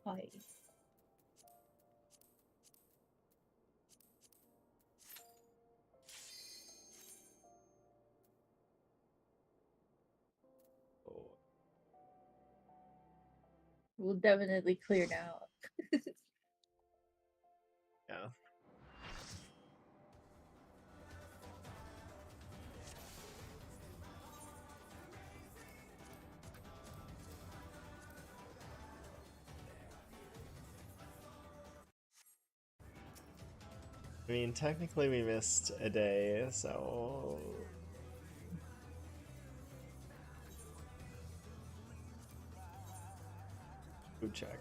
Hi. We'll definitely clear now. Yeah. I mean, technically we missed a day, so... Food check.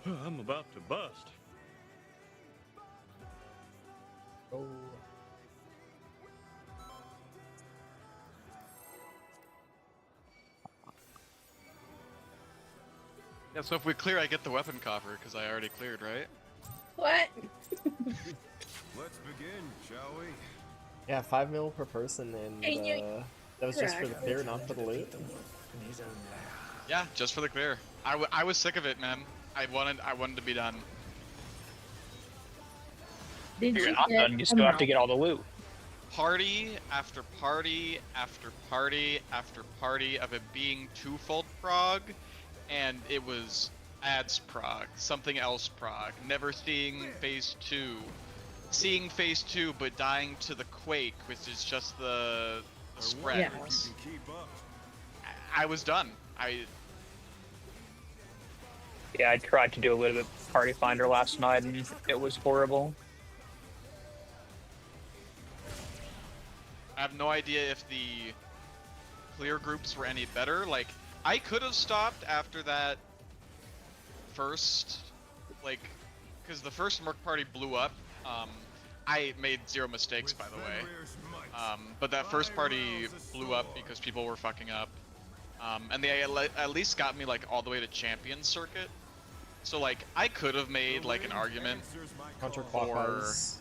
I'm about to bust. Oh. Yeah, so if we clear, I get the weapon coffer, because I already cleared, right? What? Let's begin, shall we? Yeah, 5 mil per person, and Hey, you that was just for the correct. clear, not for the loot. Yeah, just for the clear. I was sick of it, man. I wanted to be done. Did You're you not get done. You still have to get all the loot. Party after party after party after party of it being twofold prog, and it was ads prog, something else prog, never seeing phase 2. Seeing phase 2 but dying to the quake, which is just the spread. Yeah. You can keep up. I was done. Yeah, I tried to do a little bit of Party Finder last night, and it was horrible. I have no idea if the clear groups were any better. Like, I could have stopped after that first, like, because the first Merc party blew up. I made 0 mistakes, by the way. But that first party blew up because people were fucking up. And they at least got me, like, all the way to champion circuit. So, like, I could have made, like, an argument Counterclockwise.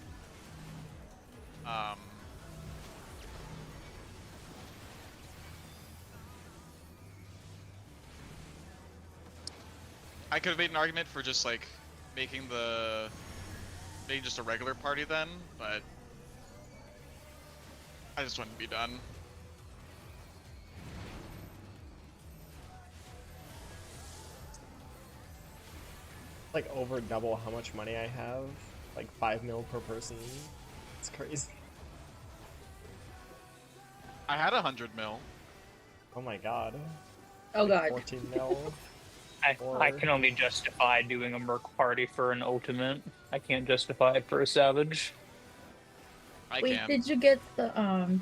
I could have made an argument for just, like, making just a regular party then, but I just wanted to be done. Like over double how much money I have. Like 5 mil per person. It's crazy. I had 100 mil. Oh my god. Oh god. 14 mil. I can only justify doing a Merc party for an ultimate. I can't justify it for a Savage. I Wait, can. did you get the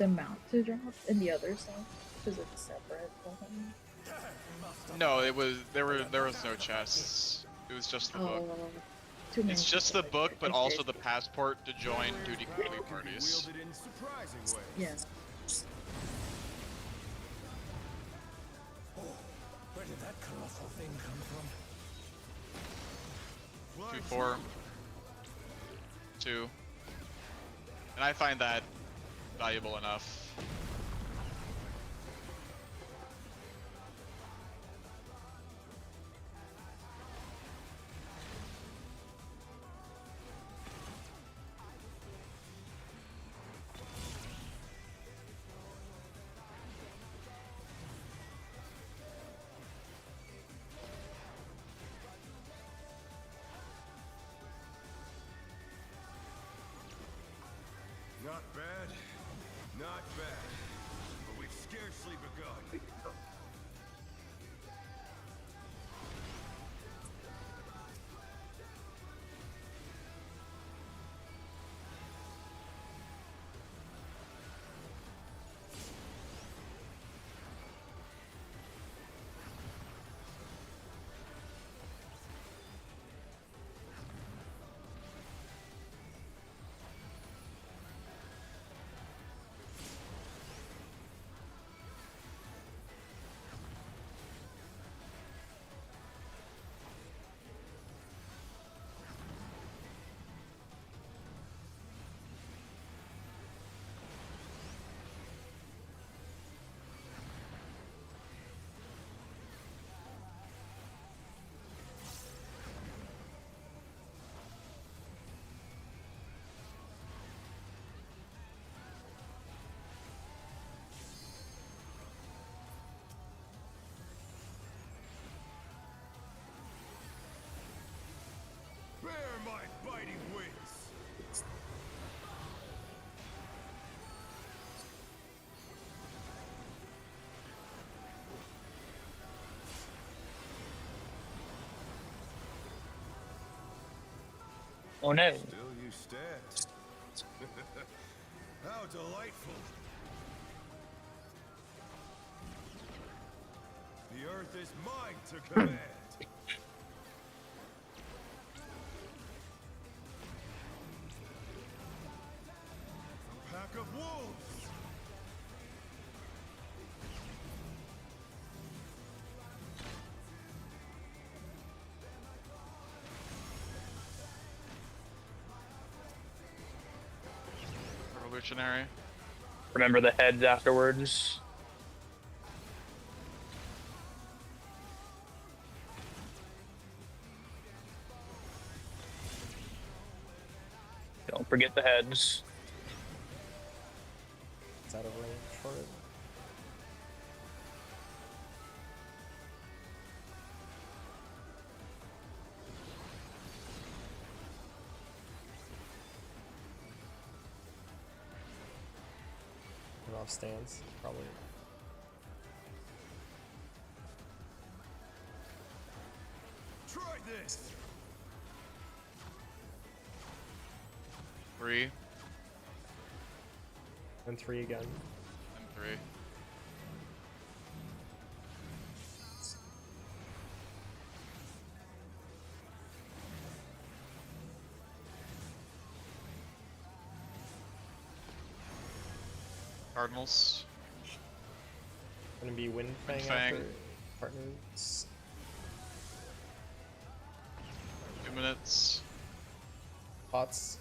mount to drop and the other stuff? Because it's separate. No, there was no chests. It was just the book. Too many It's just the people. book, but also the passport to join duty complete parties. Wielded in surprising ways. Yes. Where did that colossal thing come from? 2, 4, 2, and I find that valuable enough. Not bad, not bad. But we've scarcely begun. Oh no. Still you stand. How delightful. The earth is mine to command. A pack of wolves. Revolutionary. Remember the heads afterwards. Don't forget the heads. Is that a range for it? Turn off stance, probably. Try this. 3 And 3 again. and 3. Cardinals. Gonna be Wind Fang Fang. after partners. 2 minutes. Pots.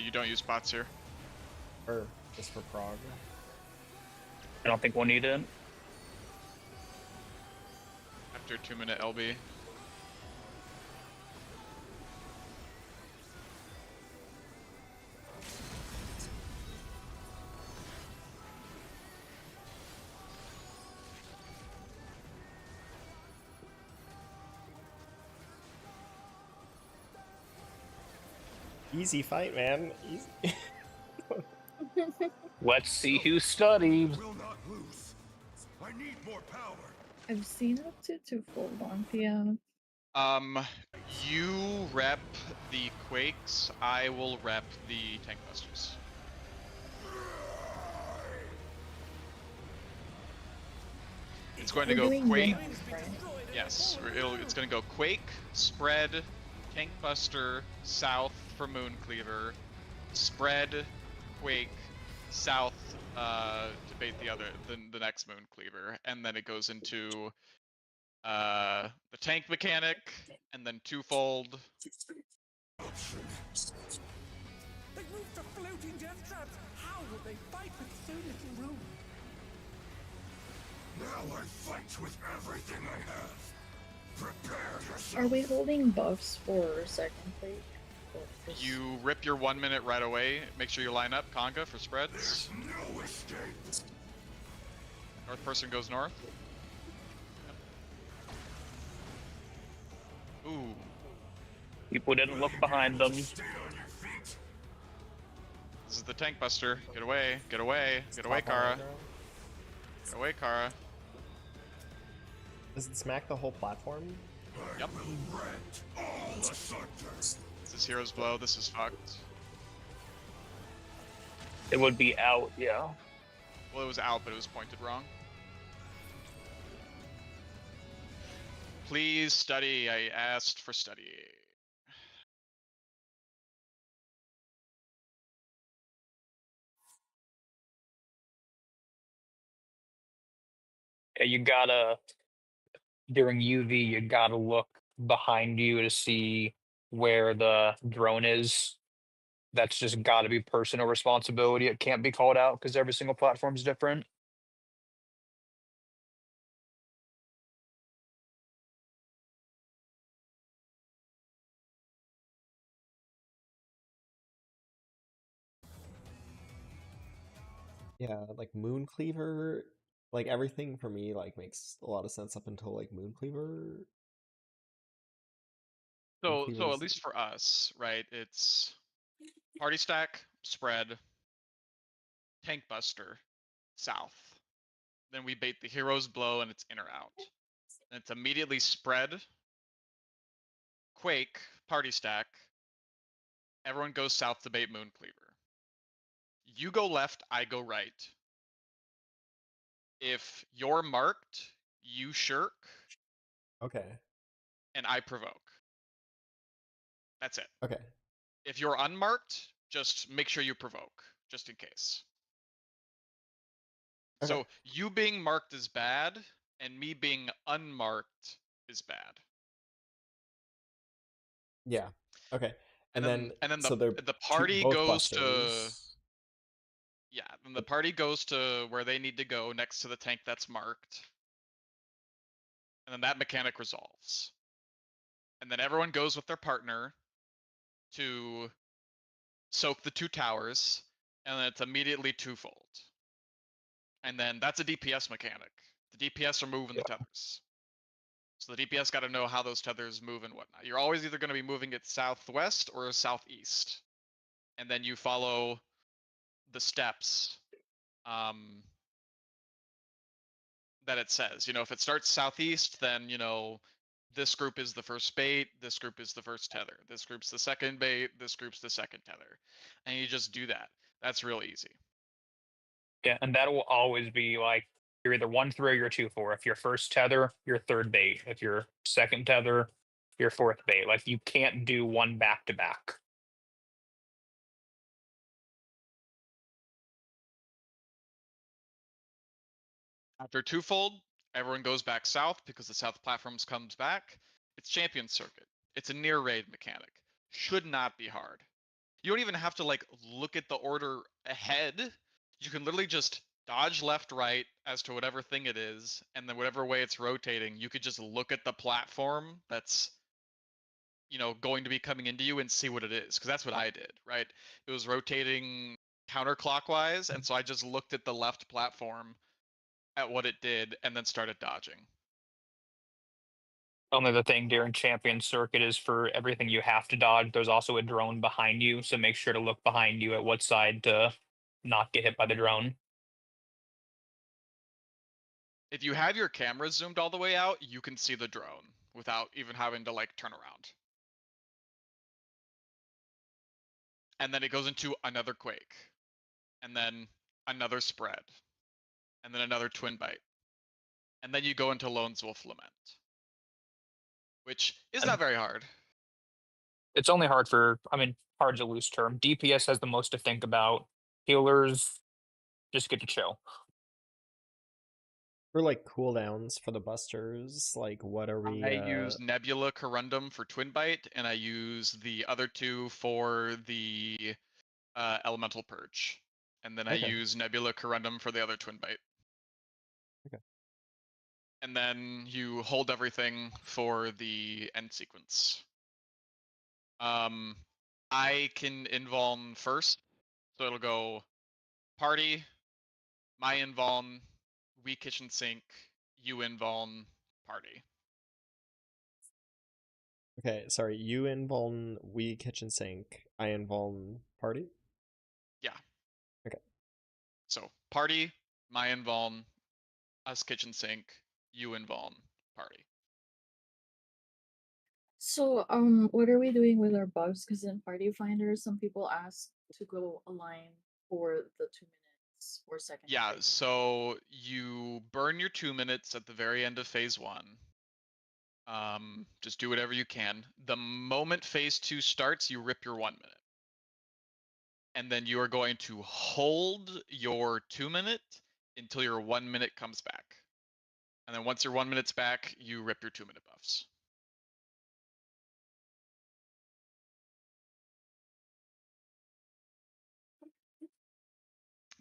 You don't use bots here. Or just for prog. I don't think we'll need it. After 2-minute LB. Easy fight, man. Easy. Let's see who studied. Will not lose. I need more power. I've seen up to 2-fold on PM. You rep the Quakes, I will rep the Tank Busters. It's going to We're go doing Quake. minimums, right? Yes, it's going to go Quake, Spread, Tank Buster, South for Moon Cleaver, Spread, Quake, South to bait the next Moon Cleaver, and then it goes into the tank mechanic, and then twofold. They moved to floating death traps. How will they fight with so little room? Now I fight with everything I have. Prepare yourself. Are we holding buffs for second plate? Or just- You rip your 1 minute right away. Make sure you line up Conga for spreads. No escape. North person goes north. Ooh. People didn't look behind them. Stay on your feet. This is the tank buster. Get away. Get away. Get away, Pop on Kara. aggro. Get away, Kara. Does it smack the whole platform? Yep. Will rent all asunder. This is Hero's Blow. This is fucked. It would be out, yeah. Well, it was out, but it was pointed wrong. Please study. I asked for study. Yeah, you gotta, during UV, you gotta look behind you to see where the drone is. That's just gotta be personal responsibility. It can't be called out because every single platform's different. Yeah, like Moon Cleaver, like everything for me like makes a lot of sense up until like Moon Cleaver. Moon So at Cleaver's- least for us, right? It's party stack, spread, tank buster, south. Then we bait the Hero's Blow and it's in or out. And it's immediately spread, Quake, party stack. Everyone goes south to bait Mooncleaver. You go left, I go right. If you're marked, you shirk, Okay. and I provoke. That's it. Okay. If you're unmarked, just make sure you provoke, just in case. Okay. So you being marked is bad, and me being unmarked is bad. Yeah. Okay. And then And then so they're the party both goes to busters. yeah, then the party goes to where they need to go next to the tank that's marked. And then that mechanic resolves. And then everyone goes with their partner to soak the 2 towers, and then it's immediately twofold. And then that's a DPS mechanic. The DPS are moving the tethers. So the DPS got to know how those tethers move and whatnot. You're always either going to be moving it southwest or southeast. And then you follow the steps that it says. If it starts southeast, then, this group is the first bait, this group is the first tether, this group's the second bait, this group's the second tether. And you just do that. That's real easy. Yeah, and that will always be like you're either 1-3 or you're 2-4. If you're first tether, you're third bait. If you're second tether, you're fourth bait. Like you can't do one back to back. After twofold, everyone goes back south because the south platforms comes back. It's champion circuit. It's a near raid mechanic. Should not be hard. You don't even have to look at the order ahead. You can literally just dodge left, right as to whatever thing it is, and then whatever way it's rotating, you could just look at the platform that's going to be coming into you and see what it is, because that's what I did, right? It was rotating counterclockwise, and so I just looked at the left platform at what it did and then started dodging. Only the thing during champion circuit is for everything you have to dodge, there's also a drone behind you, so make sure to look behind you at what side to not get hit by the drone. If you have your camera zoomed all the way out, you can see the drone without even having to turn around. And then it goes into another quake, and then another spread, and then another twin bite, and then you go into Lone's Wolf Lament, which is not very hard. It's only hard for, hard's a loose term. DPS has the most to think about. Healers just get to chill. For cooldowns for the busters, what are we I use Nebula Corundum for Twin Bite, and I use the other 2 for the Elemental Purge. And then I use Nebula Corundum for the other Twin Bite. Okay. And then you hold everything for the end sequence. I can invuln first, so it'll go party, my invuln, we kitchen sink, you invuln, party. Okay, sorry, you invuln we kitchen sink, I invuln party? Yeah. Okay. So party, my invuln, us kitchen sink, you invuln, party. So, what are we doing with our buffs? Because in Party Finder, some people ask to go align for the 2 minutes or second. Yeah, break. so you burn your 2 minutes at the very end of phase 1. Just do whatever you can. The moment phase 2 starts, you rip your 1 minute. And then you are going to hold your 2 minute until your 1 minute comes back. And then once your 1 minute's back, you rip your 2 minute buffs.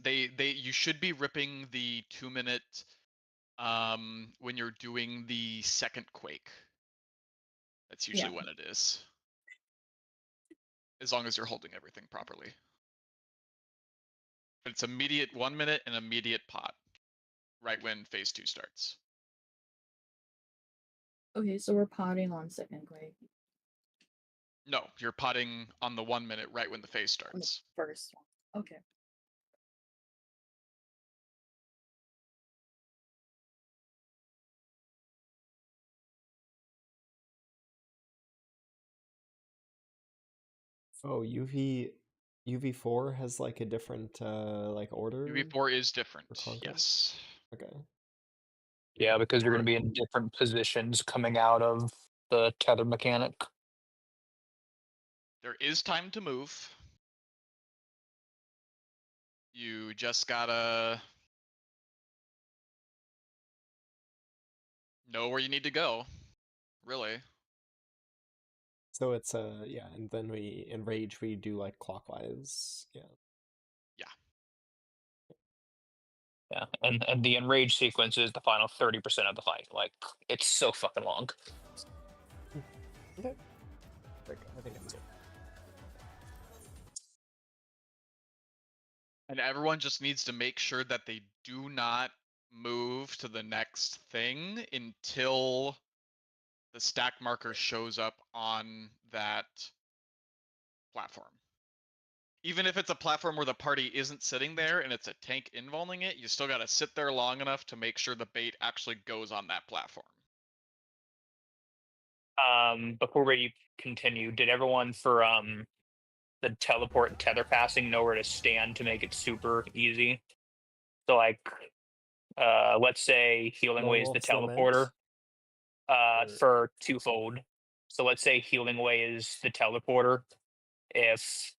You should be ripping the 2 minute when you're doing the second quake. That's usually when it is. As long as you're holding everything properly. But it's immediate 1 minute and immediate pot. Right when phase 2 starts. Okay, so we're potting on second quake. No, you're potting on the 1 minute right when the phase On the starts. first one. Okay. Oh, UV4 has like a different like order UV4 is different. for conquest? Yes. Okay. Yeah, because you're going to Or- be in different positions coming out of the tether mechanic. There is time to move. You just gotta know where you need to go. Really. So it's yeah, and then we in rage we do like clockwise. Yeah. Yeah, and the enrage sequence is the final 30% of the fight. Like, it's so fucking long. Okay. I think it's it. And everyone just needs to make sure that they do not move to the next thing until the stack marker shows up on that platform. Even if it's a platform where the party isn't sitting there and it's a tank involving it, you still gotta sit there long enough to make sure the bait actually goes on that platform. Before we continue, did everyone for the teleport and tether passing know where to stand to make it super easy? So like, let's say Healing Lone Way is the Wolf's Lament. teleporter. Or- For twofold. So let's say Healing Way is the teleporter. If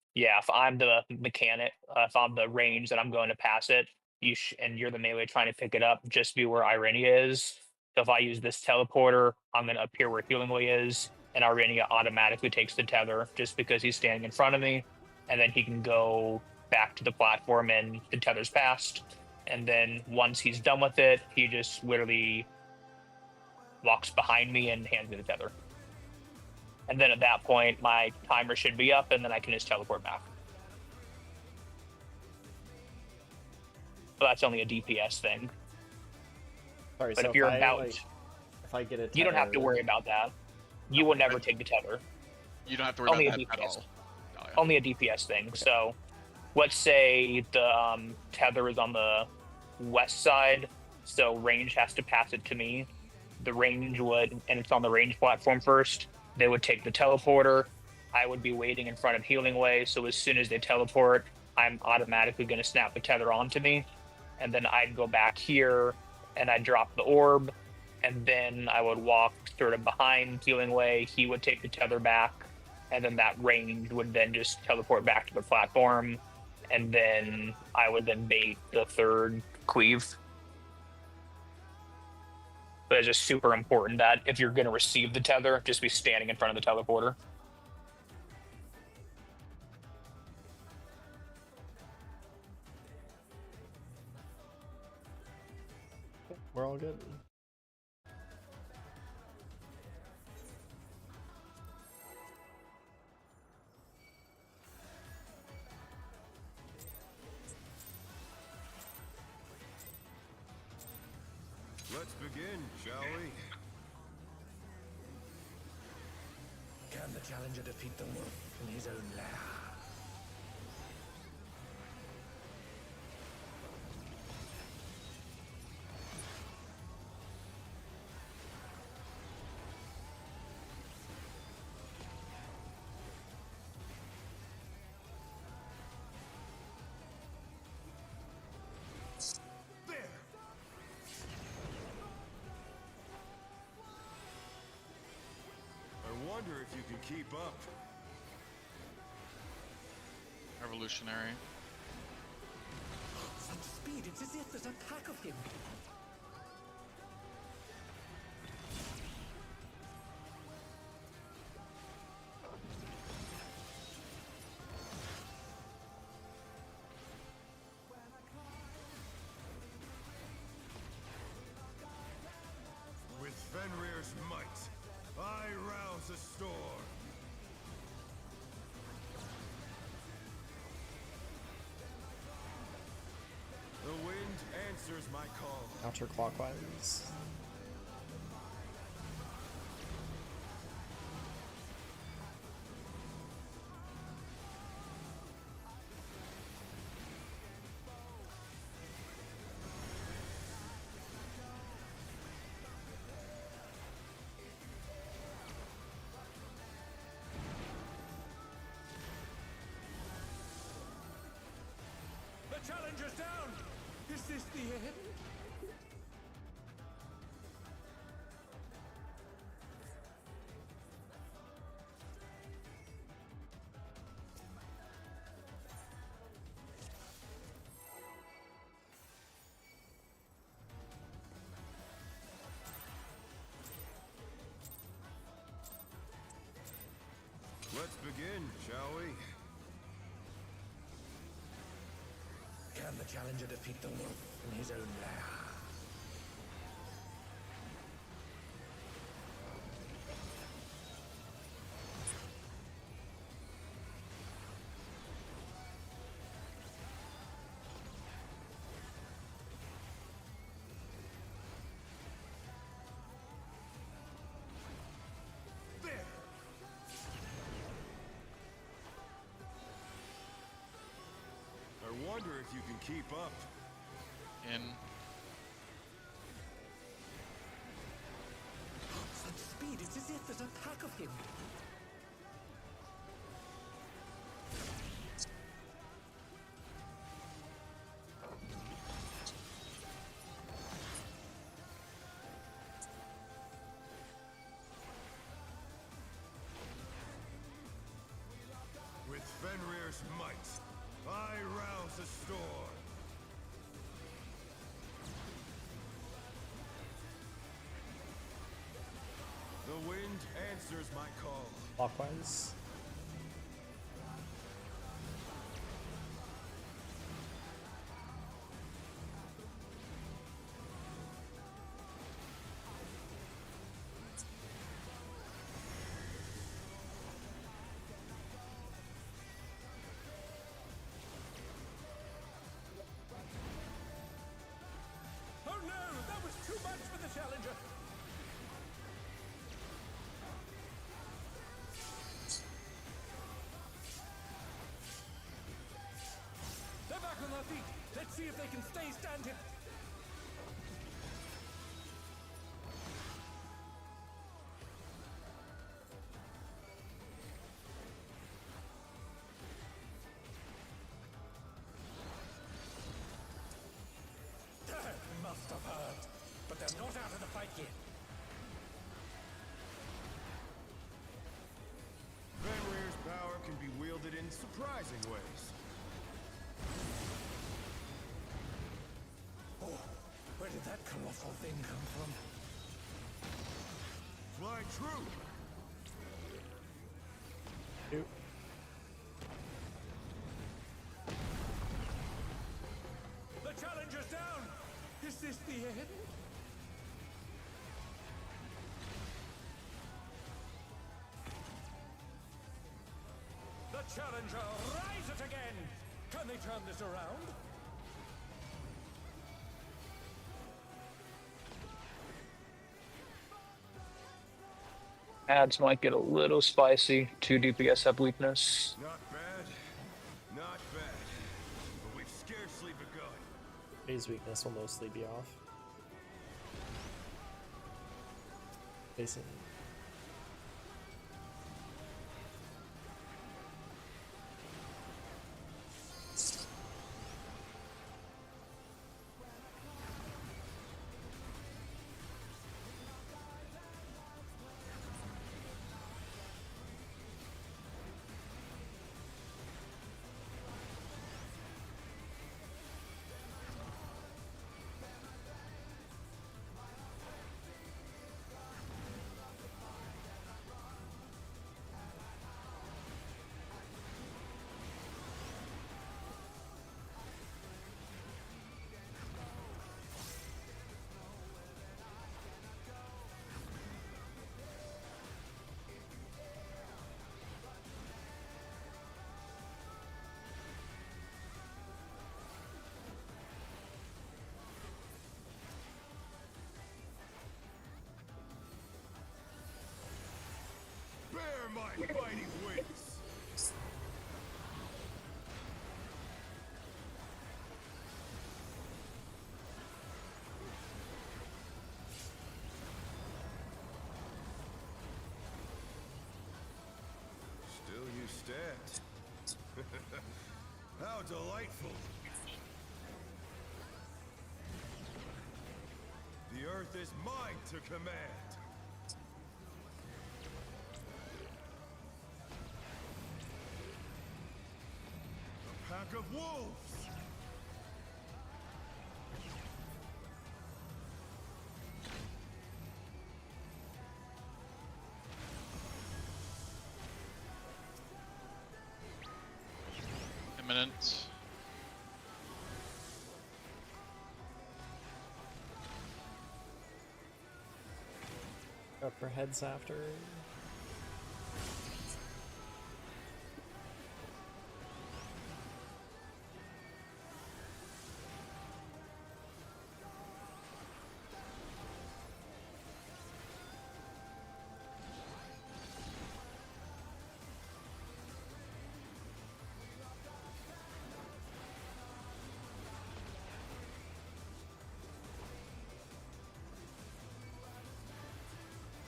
I'm the mechanic, if I'm the range that I'm going to pass it, and you're the melee trying to pick it up, just be where Irenia is. So if I use this teleporter, I'm going to appear where Healing Way is, and Irenia automatically takes the tether just because he's standing in front of me, and then he can go back to the platform and the tether's passed. And then once he's done with it, he just literally walks behind me and hands me the tether. And then at that point, my timer should be up, and then I can just teleport back. But that's only a DPS thing. Sorry, But so if you're I, about, like, if I get a tether, you don't have to worry about that. You will never take the tether. You don't have to worry Only about a that at DPS. all. Oh, yeah. Only a DPS thing. So, let's say the tether is on the west side, so range has to pass it to me. The range would, and it's on the range platform first. They would take the teleporter. I would be waiting in front of Healing Way, so as soon as they teleport, I'm automatically going to snap the tether onto me, and then I'd go back here and I'd drop the orb, and then I would walk sort of behind Healing Way. He would take the tether back, and then that range would then just teleport back to the platform, and then I would then bait the third cleave. But it's just super important that if you're going to receive the tether, just be standing in front of the teleporter. we're all good. Let's begin, shall we? Can the challenger defeat the wolf in his own lair? There! I wonder if you can keep up. Revolutionary. Such speed, it's as if there's a pack of him. With Fenrir's might, I rouse a storm. The wind answers my call. Counterclockwise. challenger's down! Is this the end? Let's begin, shall we? Can the challenger defeat the wolf in his own lair? I wonder if you can keep up. In. Such speed, it's as if there's a pack of him. With Fenrir's might, I rouse the storm. The wind answers my call. Clockwise. Oh no, that was too much for the challenger. They're back on their feet. Let's see if they can stay standing. Must have heard. But they're not out of the fight yet. Fenrir's power can be wielded in surprising ways. Oh, where did that colossal thing come from? Fly true! Shoot. The challenger's down! Is this the end? The challenger rise it again! Can they turn this around? Ads might get a little spicy. 2 DPS have weakness. Not bad, not bad. But we've scarcely begun. His weakness will mostly be off. Facing. Bear my mighty wings! Still you stand. How delightful! is mine to command. A pack of wolves! Imminent. Upper heads after.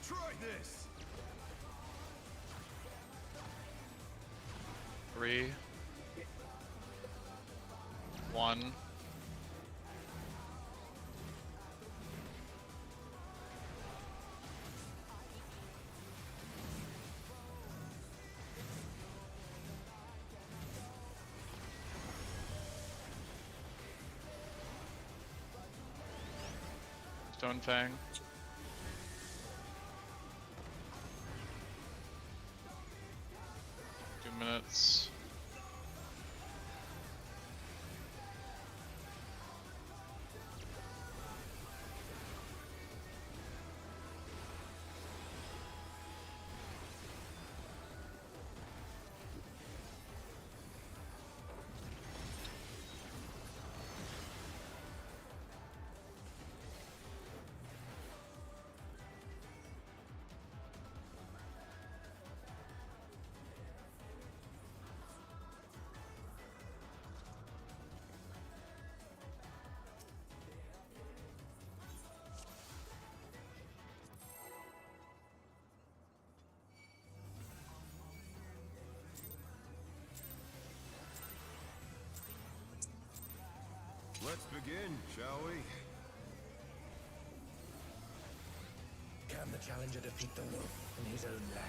Try this! 3, 1. Stone Fang. Minutes. Let's begin, shall we? Can the challenger defeat the wolf in his own lair?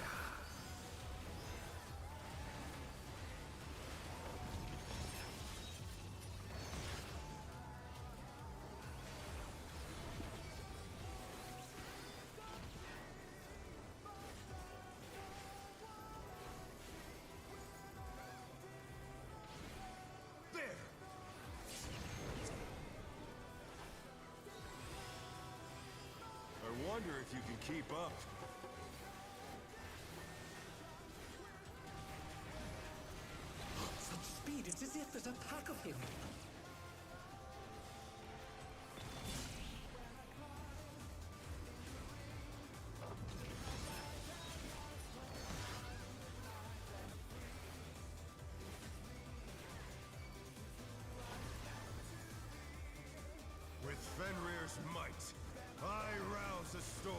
I wonder if you can keep up. Such speed, it's as if there's a pack of him. With Fenrir's might, I rouse a storm.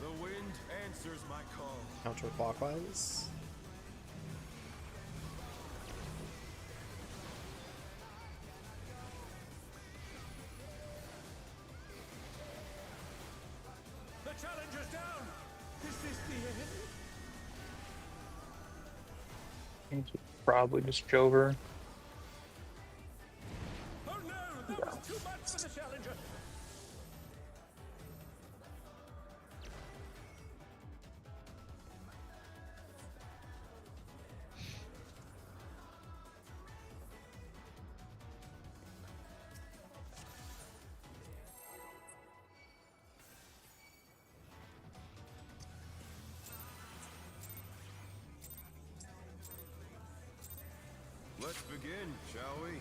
The wind answers my call. Counterclockwise. The challenger's down! Is this the end? I think it's probably just Jover. Oh no! That was too much for the challenger! Let's begin, shall we?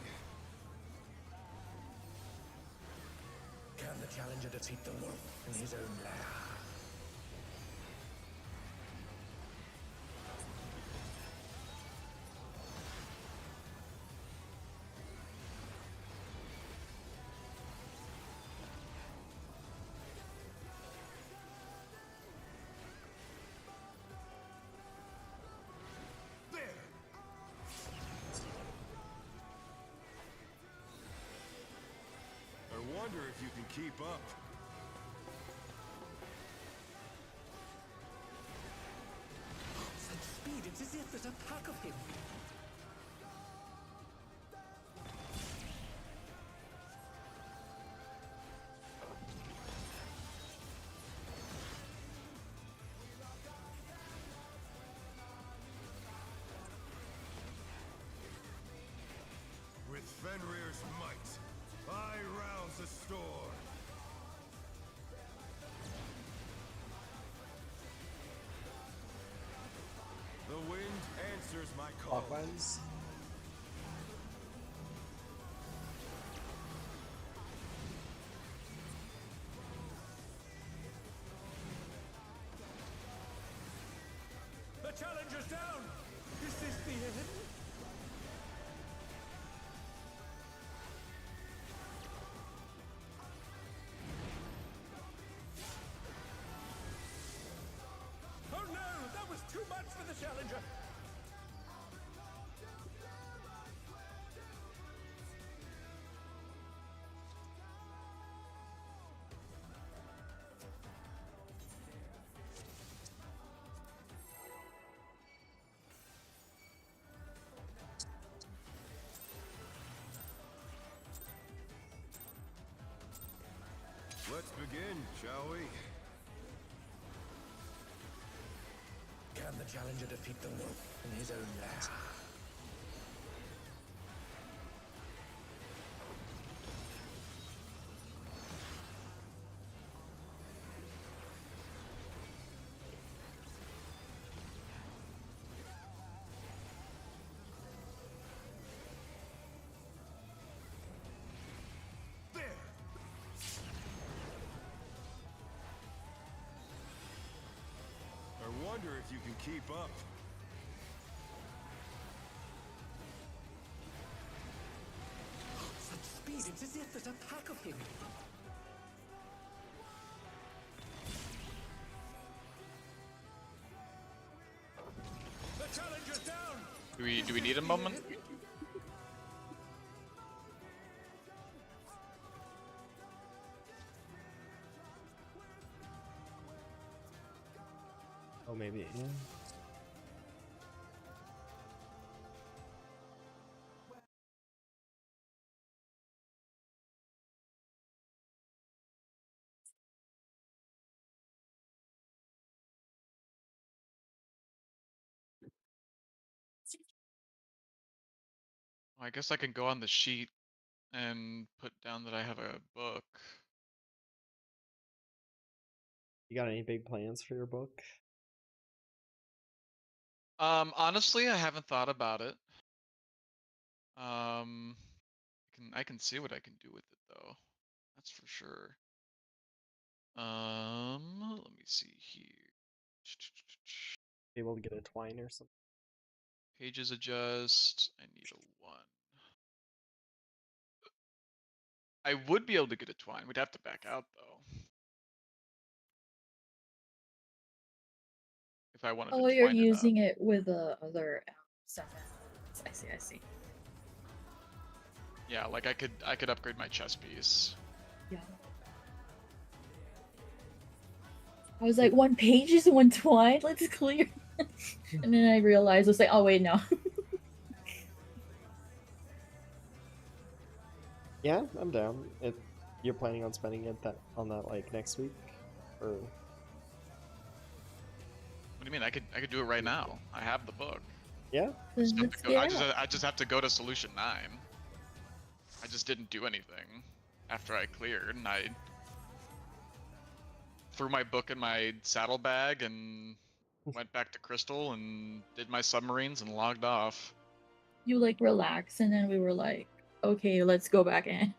Can the challenger defeat the wolf in his own lair? wonder if you can keep up. Such speed, it's as if there's a pack of him. With Fenrir's might, I rouse the storm. The wind answers my call. Clockwise. The challenger's down! Is this the end? Oh no! That was too much for the challenger! Let's begin, shall we? Can the challenger defeat the wolf in his own lair? There! I wonder if you can keep up. Such speed, it's as if there's a pack of him. The challenger's down! Do we need a moment? Oh, maybe. Yeah. I guess I can go on the sheet and put down that I have a book. You got any big plans for your book? Honestly, I haven't thought about it. I can see what I can do with it though. That's for sure. Let me see here. Able to get a twine or something? Pages adjust. I need a 1. I would be able to get a twine. We'd have to back out though. If I wanted Oh, to you're twine it up. using it with the other stuff. I see, I see. Yeah, like I could upgrade my chess piece. Yeah. I was like, 1 page is 1 twine? Let's clear. And then I realized, I was like, oh wait, no. Yeah, I'm down. You're planning on spending it on that like next week, or? What do you mean? I could do it right now. I have the book. Yeah. I just, have Let's to go, get it. I just have to go to solution 9. I just didn't do anything after I cleared, and I threw my book in my saddlebag and went back to Crystal and did my submarines and logged off. You like relax, and then we were like, okay, let's go back in.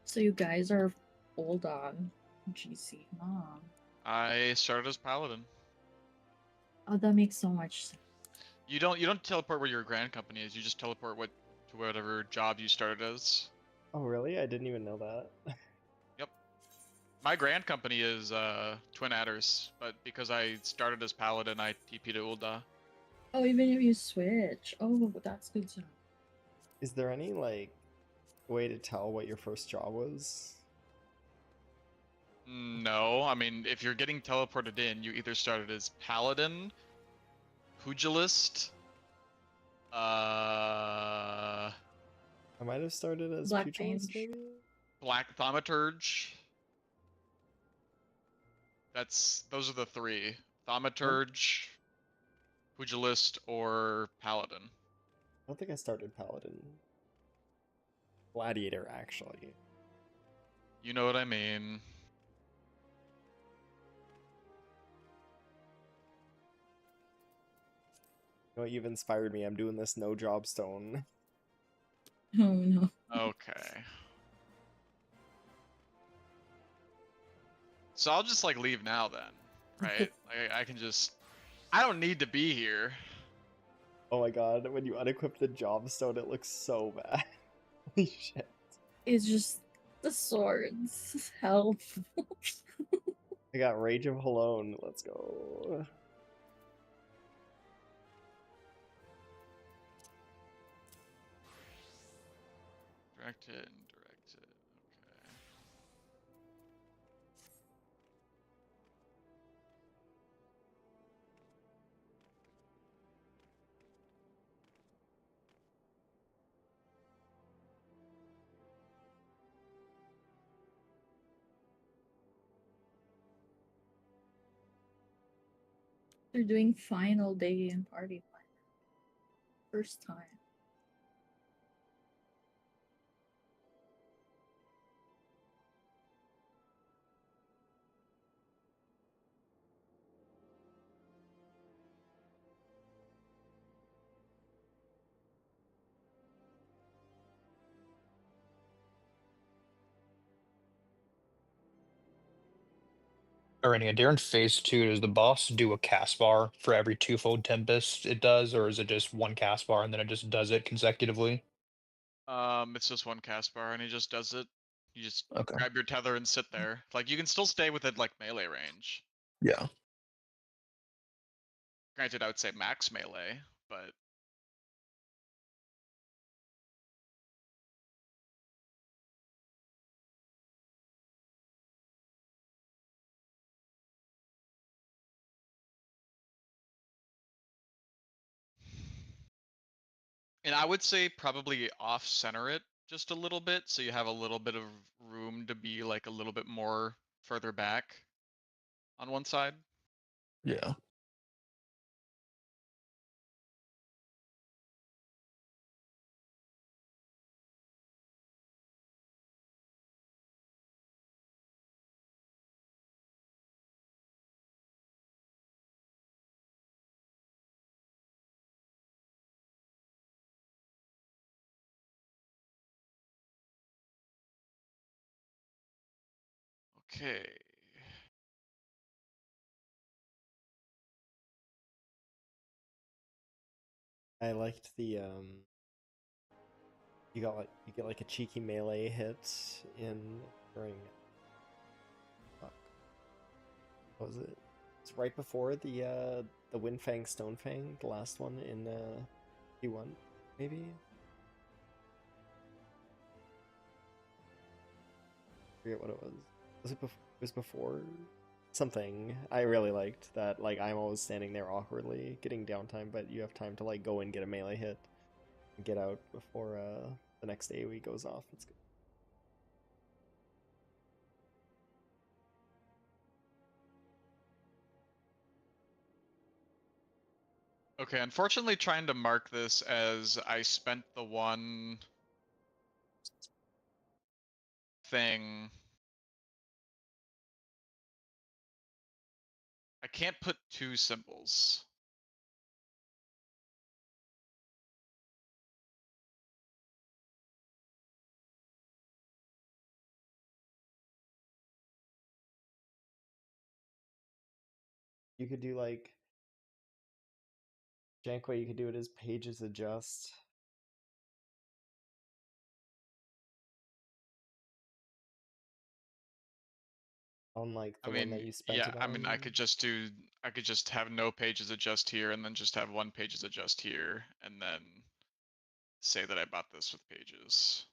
So you guys are old on GC, huh? I started as Paladin. Oh, that makes so much sense. You don't teleport where your grand company is. You just teleport to whatever job you started as. Oh, really? I didn't even know that. Yep. My grand company is Twin Adders, but because I started as Paladin, I TP to Ul'dah. Oh, even if you switch. Oh, that's good to know. Is there any like way to tell what your first job was? No, I mean, if you're getting teleported in, you either started as Paladin, Pugilist, I might have started as Black pugilist, Mage. maybe. Black Thaumaturge. Those are the three: Thaumaturge, Pugilist, or Paladin. I don't think I started paladin. Gladiator, actually. You know what I mean. You know what? You've inspired me. I'm doing this no job stone. Oh no. Okay. So I'll just like leave now then, right? I can just. I don't need to be here. Oh my god, when you unequip the job stone, it looks so bad. Holy shit. It's just the swords. Help. I got Rage of Halone. Let's go. Direct it and direct it. Okay. They're doing final day in Party Finder. First time. Alrighty, during phase 2, does the boss do a cast bar for every twofold tempest it does, or is it just one cast bar and then it just does it consecutively? It's just one cast bar, and he just does it. You just Okay. grab your tether and sit there. Like you can still stay within like melee range. Yeah. Granted, I would say max melee, but and I would say probably off center it just a little bit, so you have a little bit of room to be like a little bit more further back on one side. Yeah. Okay. I liked the you get like a cheeky melee hit in during fuck. What was it? It's right before the Windfang Stonefang, the last one in P1, maybe? Forget what it was. Was it it was before something? I really liked that. Like I'm always standing there awkwardly, getting downtime, but you have time to like go and get a melee hit and get out before the next AoE goes off. It's good. Okay, unfortunately trying to mark this as I spent the one thing. I can't put two symbols. You could do like Jankway, you could do it as pages adjust. on like I the one that mean, you spent yeah, it I mean, on? I could just have no pages adjust here and then just have one pages adjust here and then say that I bought this with pages.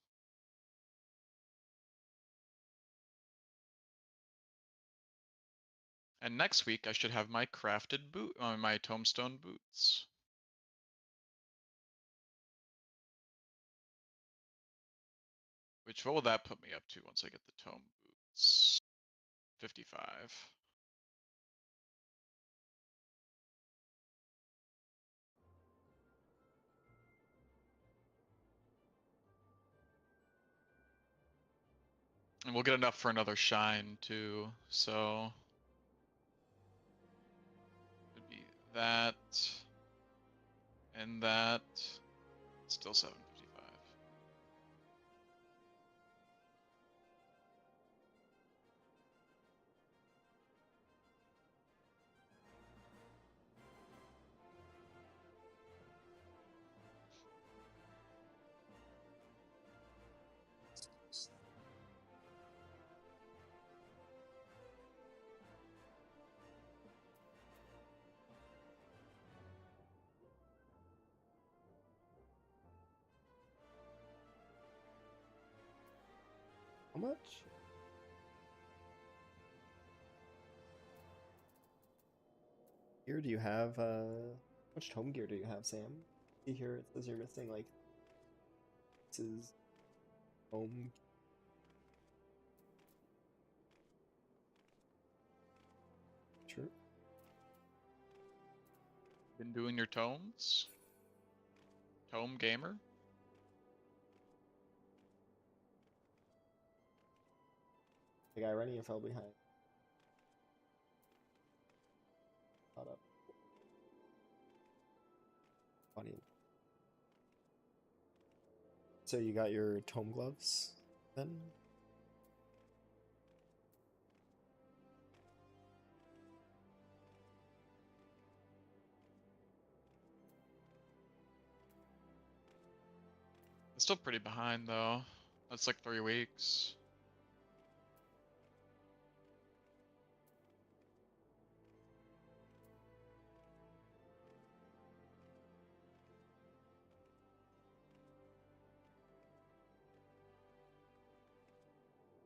And next week I should have my crafted boot, my tombstone boots. Which, what will that put me up to once I get the tome boots? 55. And we'll get enough for another shine too, so it'd be that and that. Still 755. How much? Gear do you have? How much tome gear do you have, Sam? See here, it says you're missing like this is home. Sure. Been doing your tomes? Tome gamer? The guy running fell behind. Caught up. Funny. So you got your tome gloves then? It's still pretty behind though. That's like 3 weeks.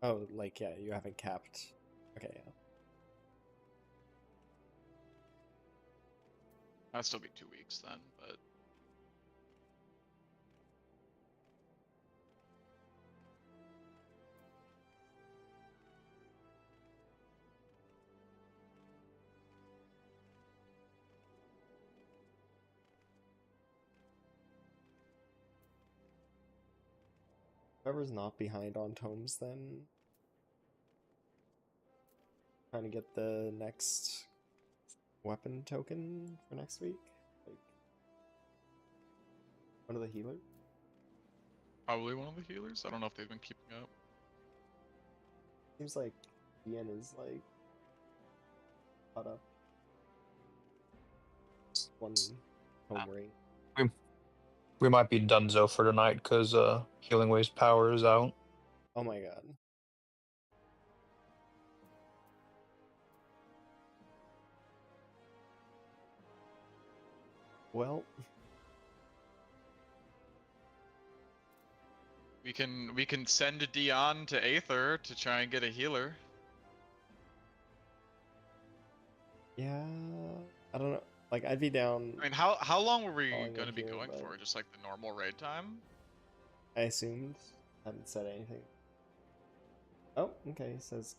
Oh, like yeah, you haven't capped. Okay, yeah. That'd still be 2 weeks then, but Whoever's not behind on tomes then trying to get the next weapon token for next week? Like one of the healers? probably one of the healers. I don't know if they've been keeping up. Seems like Ian is like caught up. One home ring. We, we might be donezo for tonight because Healing Wave's power is out. Oh my god. Well, We can send Dion to Aether to try and get a healer. yeah, I don't know. Like I'd be down I mean, how long were we calling going it to be here, going but for? Just like the normal raid time? I assumed. Haven't said anything. Oh, okay, says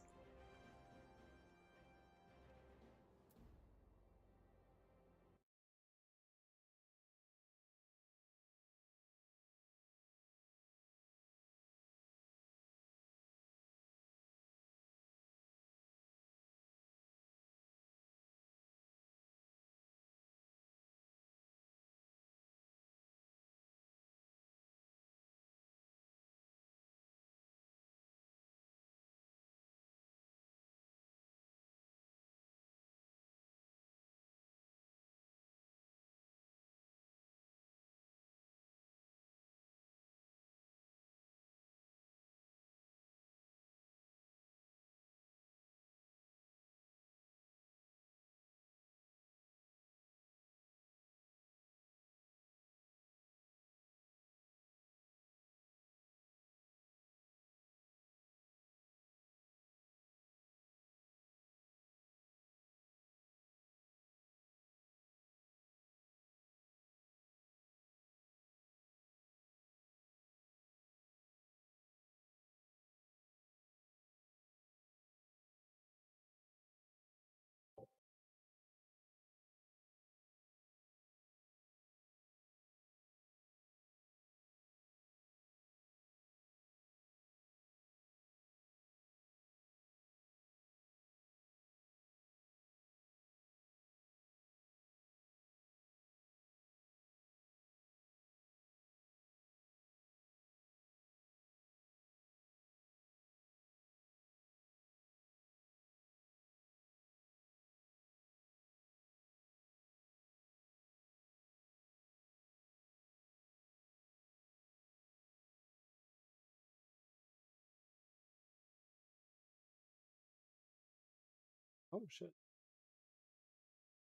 Oh shit.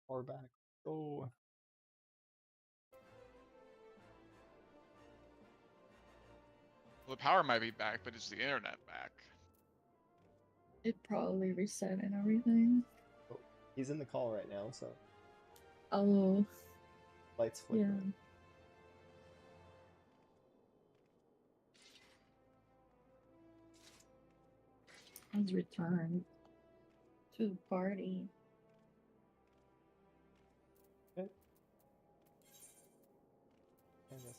Power back. Oh. Well, the power might be back, but is the internet back? It probably reset and everything. Oh, he's in the call right now, so Oh, lights yeah. flickering. Has returned to the party. Okay. I guess.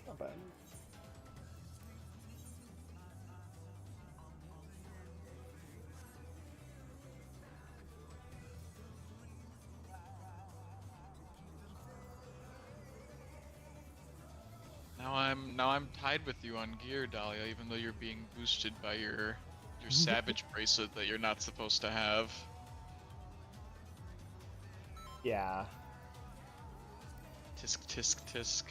Not bad. Now I'm tied with you on gear, Dahlia, even though you're being boosted by your savage bracelet that you're not supposed to have. Yeah. Tisk tisk tisk.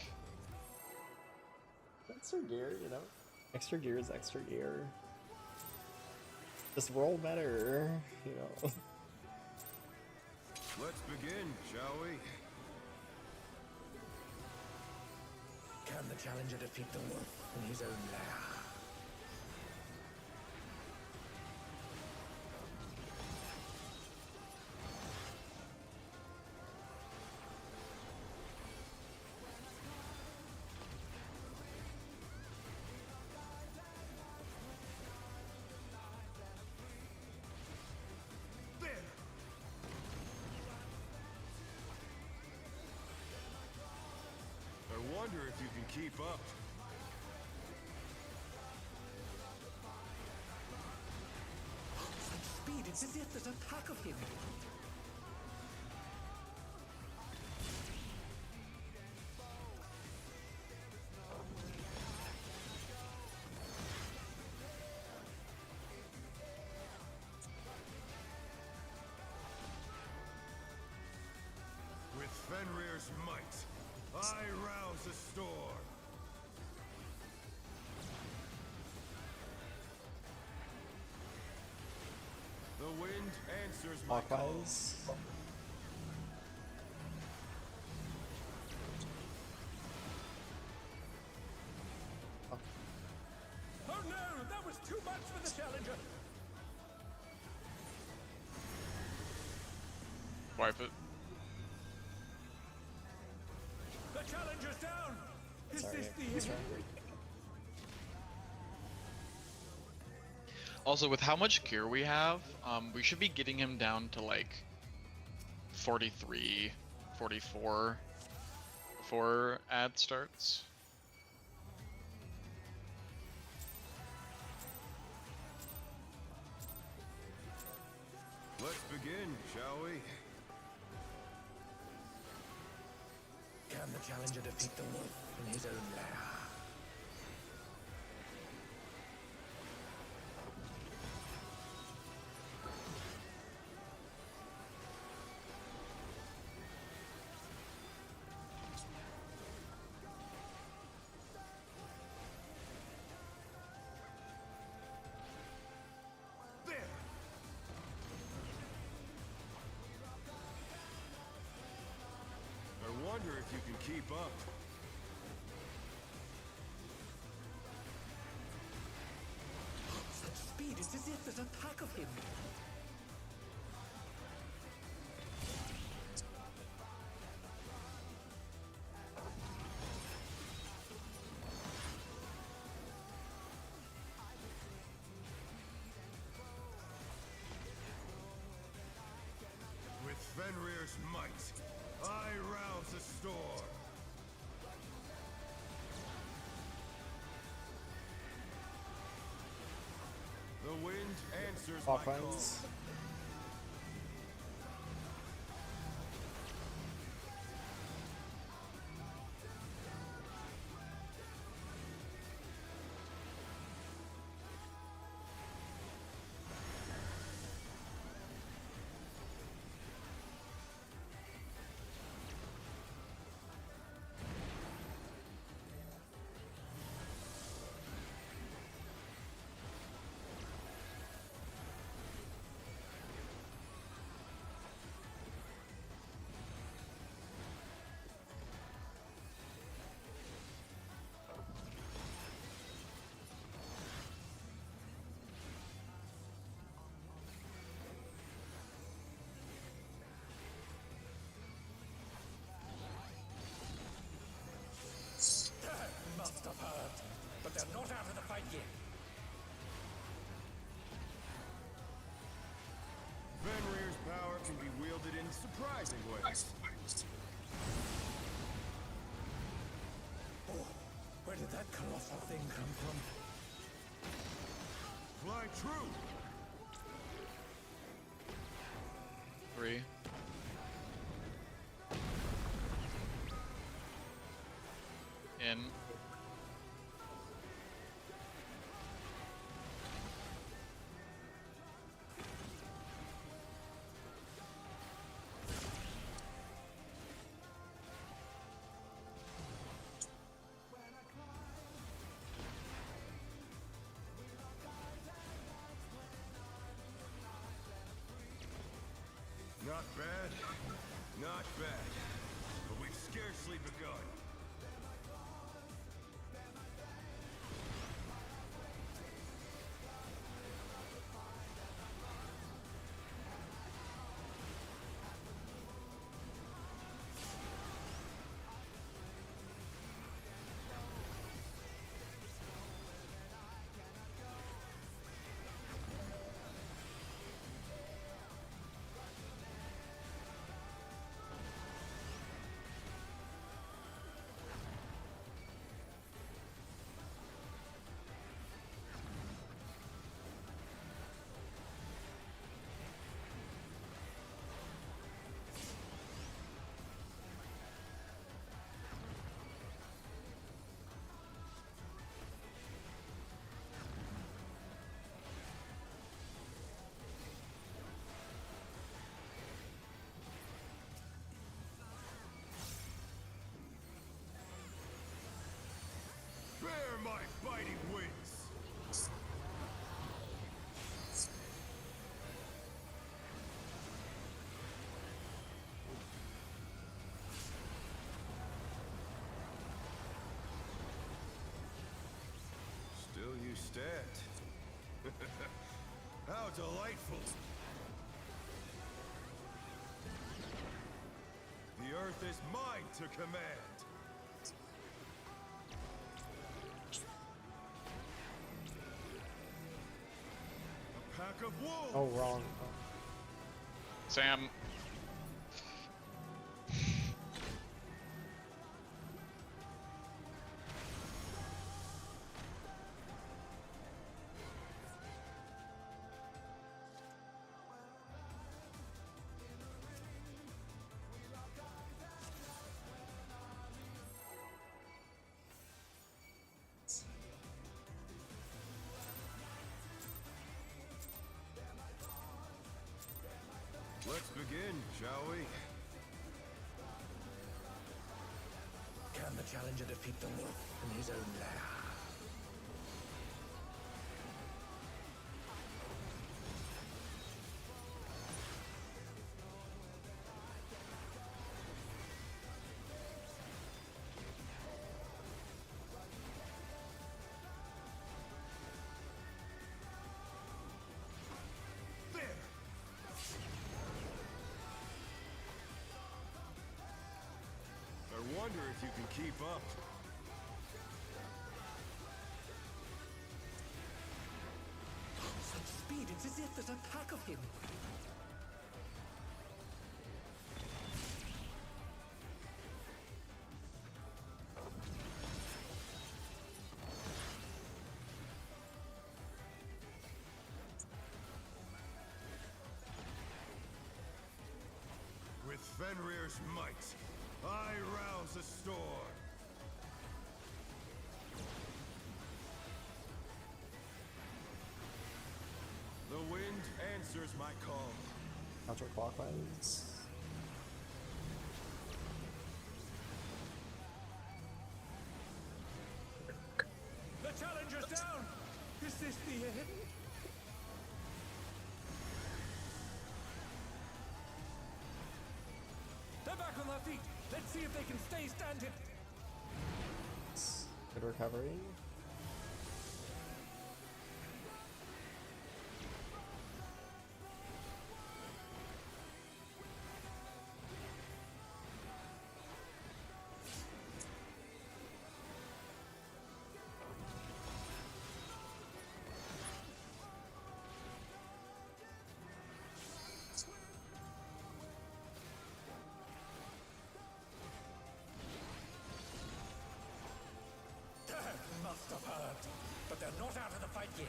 Extra gear, you know? Extra gear is extra gear. Just roll better, you know? Let's begin, shall we? Can the challenger defeat the wolf in his own lair? I wonder if you can keep up. Such speed, it's as if there's a pack of him. With Fenrir's might, I rouse a storm. The wind answers my call. Clockwise. Oh no, that was too much for the challenger. Wipe it. The challenger's down. Is Sorry, this the he's end? trying. Also, with how much gear we have, we should be getting him down to like 43, 44 before ad starts. Let's begin, shall we? Can the challenger defeat the wolf in his own lair? There! I wonder if you can keep up. Such speed, it's as if there's a pack of him. With Fenrir's might, I rouse a storm. The wind answers my call. Clockwise. They're not out of the fight yet. Fenrir's power can be wielded in surprising ways. Oh, where did that colossal thing come from? Fly true! 3. In. Not bad, not bad. But we've scarcely begun. Bear my biting wings! Still you stand. How delightful! The earth is mine to command! A pack of wolves! Oh, wrong. Oh. Sam. Let's begin, shall we? Can the challenger defeat the wolf in his own lair? There! I wonder if you can keep up. Such speed, it's as if there's a pack of him. With Fenrir's might, I rouse a storm. The wind answers my call. Counterclockwise. The challenger's down! Is this the end? They're back on their feet. Let's see if they can stay standing. Good recovery. They're not out of the fight yet.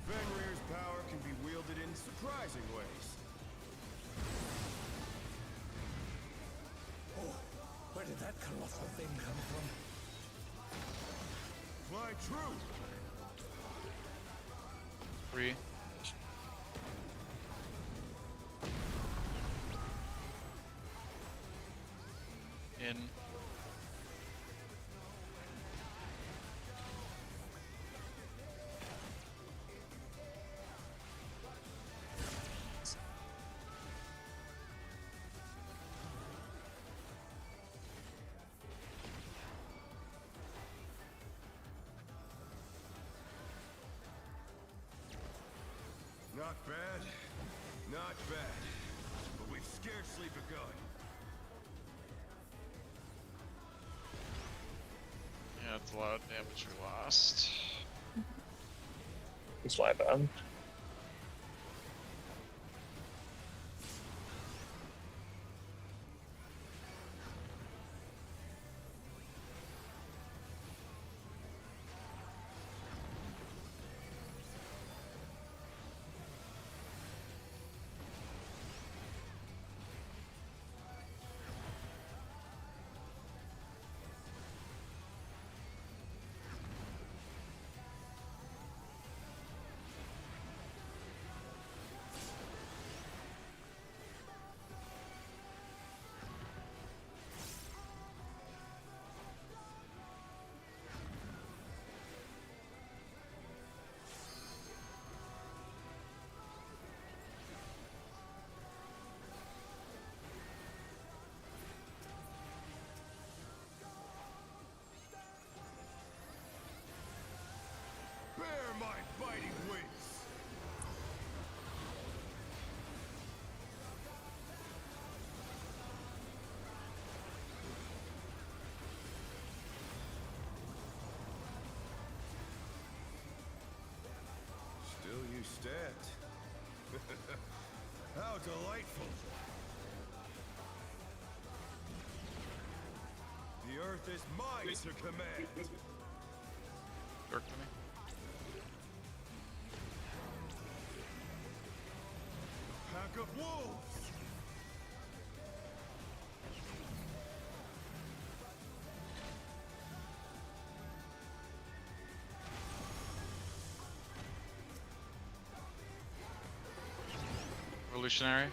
Fenrir's power can be wielded in surprising ways. Oh, where did that colossal thing come from? Fly true! 3. In. Not bad. Not bad. But we've scarcely begun. Yeah, it's a lot of damage we lost. It's my bad. Bear my biting wings! Still you stand. How delightful! The earth is mine to command! Work to me. Pack of wolves! Revolutionary.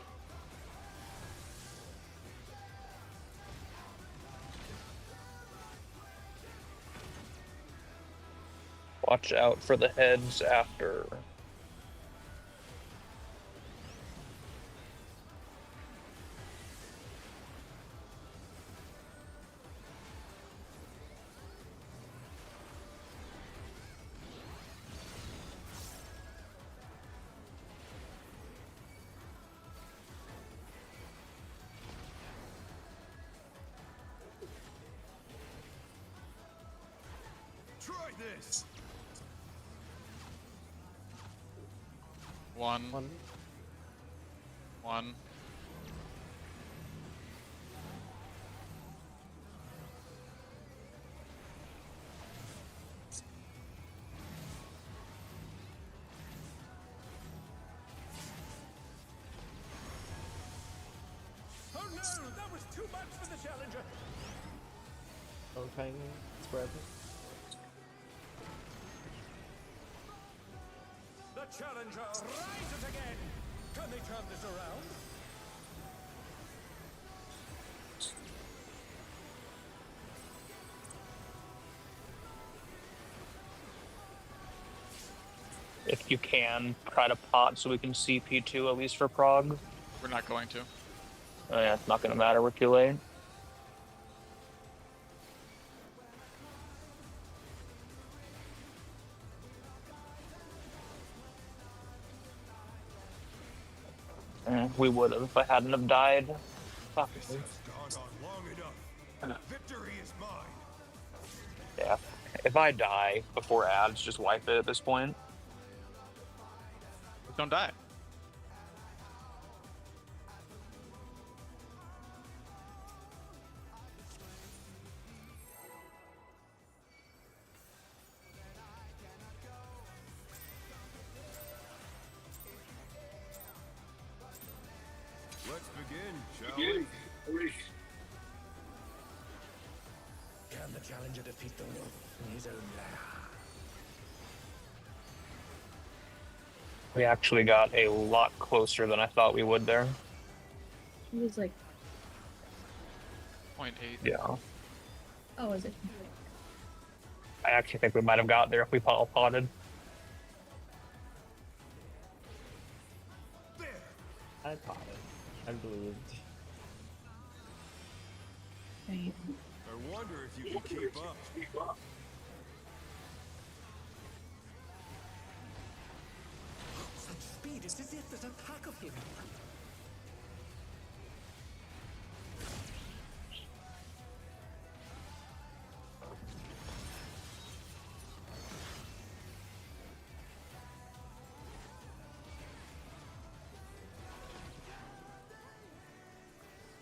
Watch out for the heads after. Try this! 1. One. 1. Oh no, that was too much for the challenger. Open spread. The challenger rises again. Can they turn this around? If you can, try to pot so we can CP2 at least for prog. We're not going to. Oh yeah, it's not gonna matter, we're too late. We would have if I hadn't have died. Fuck. This has gone on long enough. Victory is mine. Yeah. If I die before ads, just wipe it at this point. Don't die. begin, shall we? Can the challenger defeat the wolf in his own lair? We actually got a lot closer than I thought we would there. It was like, 0.8. Yeah. oh, was it? I actually think we might have got there if we potted. There! I potted. I believed. Right. I wonder if you can keep up. Such speed, it's as if there's a pack of him.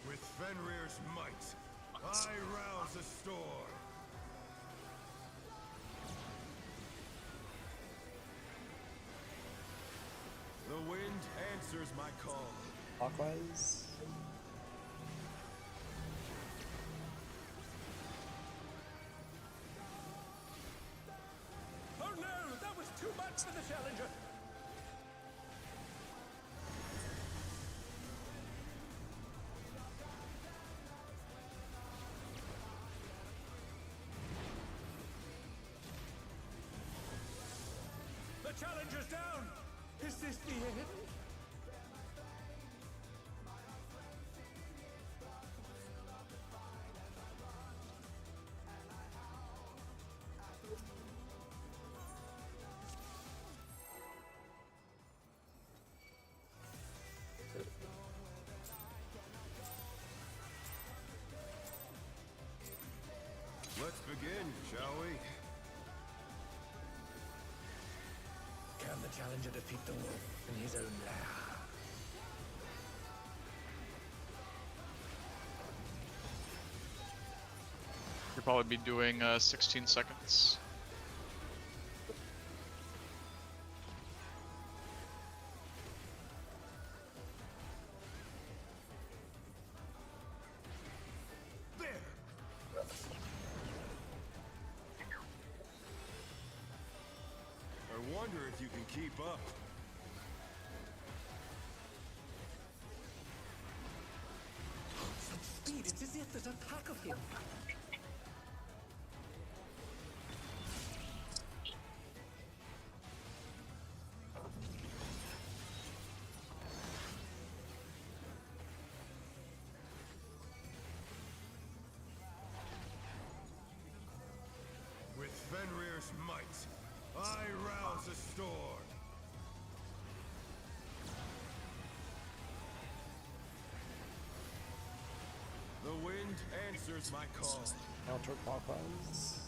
With Fenrir's might, I rouse a storm. The wind answers my call. Clockwise. Oh no, that was too much for the challenger. The challenger's down. Is this the end? Let's begin, shall we? Can the challenger defeat the wolf in his own lair? You'll probably be doing 16 seconds. There! I wonder if you can keep up. Such speed, it's as if there's a pack of him. With Fenrir's might, I rouse a storm. The wind answers my call. Counterclockwise.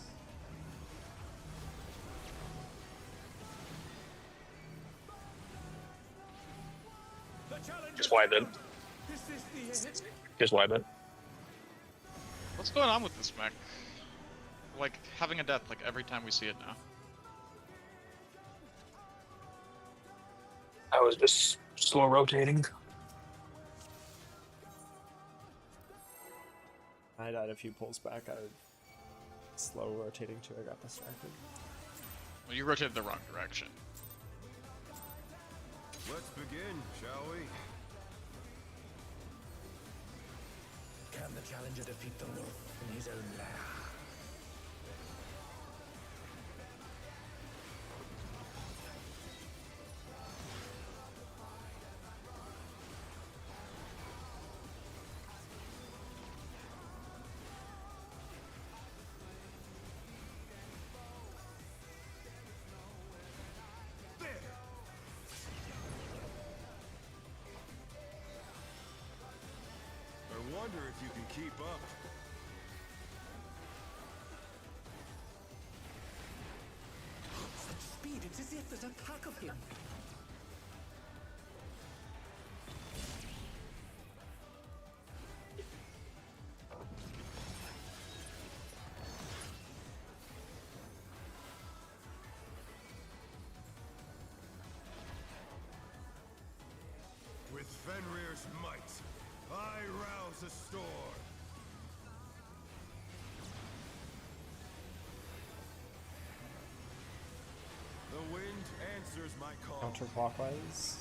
The challenger. Just wipe it. Is this the end? Just wipe it. What's going on with this mech? Like, having a death like every time we see it now. I was just slow rotating. I died a few pulls back. I was slow rotating too. I got distracted. Well, you rotated the wrong direction. Let's begin, shall we? Can the challenger defeat the wolf in his own lair? There! I wonder if you can keep up. Such speed, it's as if there's a pack of him. With Fenrir's might, a storm. The wind answers my call. Counterclockwise.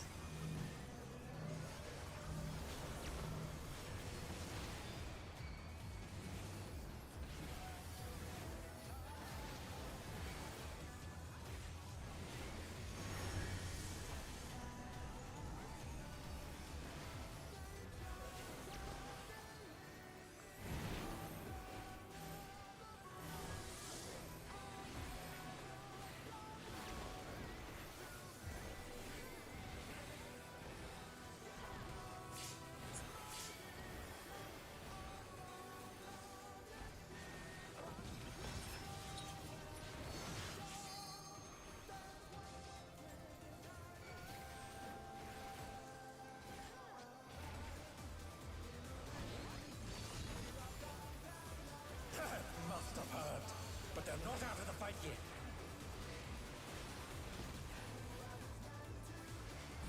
Must have heard, but they're not out of the fight yet.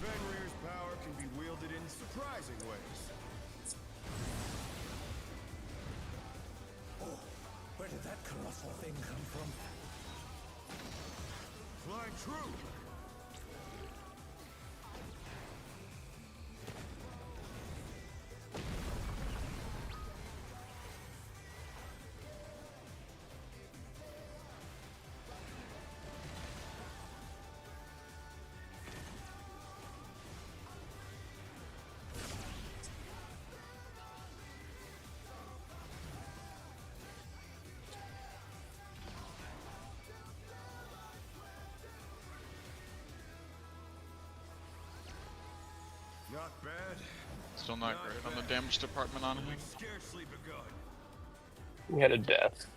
Fenrir's power can be wielded in surprising ways. Oh, where did that colossal thing come from? Flying true. Not bad. Still not Not great on the bad. damage department on him. We've scarcely begun. We had a death.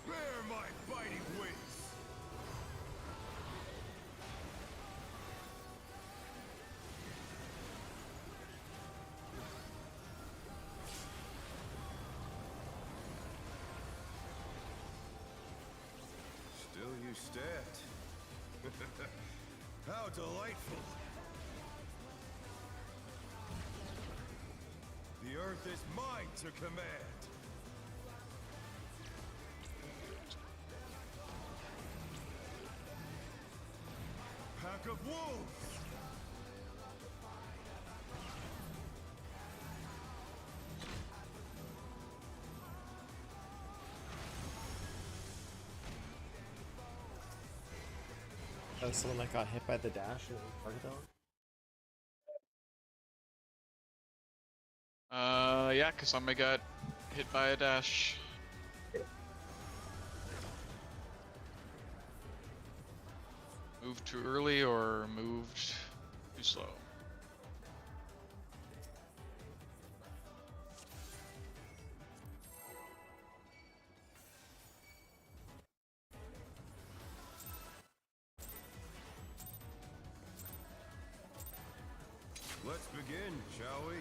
Bear my biting wings. Still you stand. How delightful. The earth is mine to command. Pack of wolves! That was someone that got hit by the dash and target down. Yeah, because somebody got hit by a dash. Moved too early or moved too slow? Let's begin, shall we?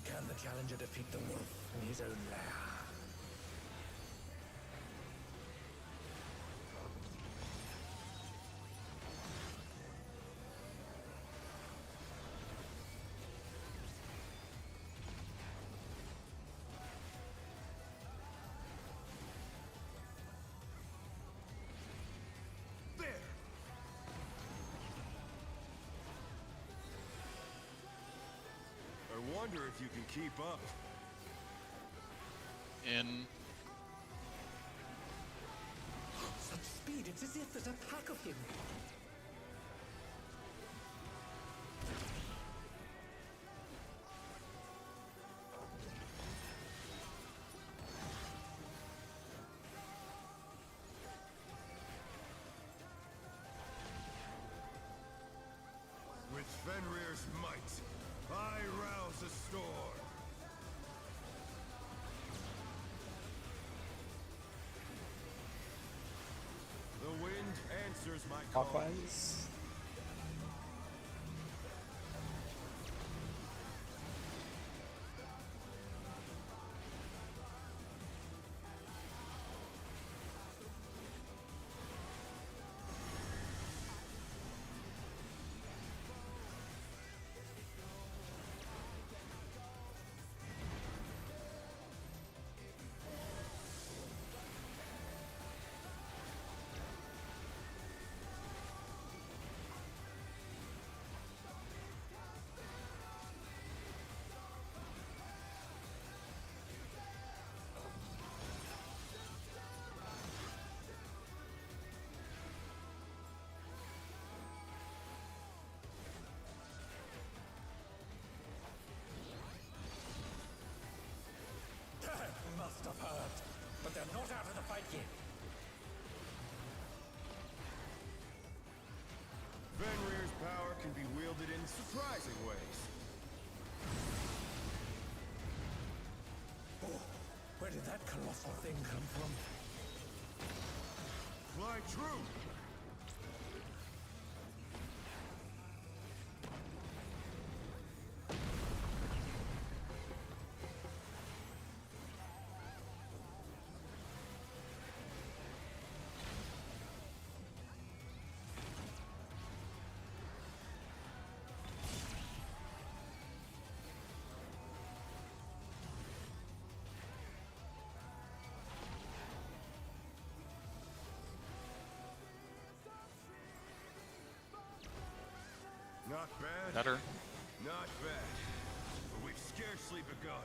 Can the challenger defeat the wolf in his own lair? There! wonder if you can keep up. In. Such speed, it's as if there's a pack of him. With Fenrir's might, I rouse a storm. The wind answers my call. Clockwise. Must have heard. But they're not out of the fight yet. Fenrir's power can be wielded in surprising ways. Oh, where did that colossal thing come from? Fly true! Not bad. Better. Not bad. But we've scarcely begun.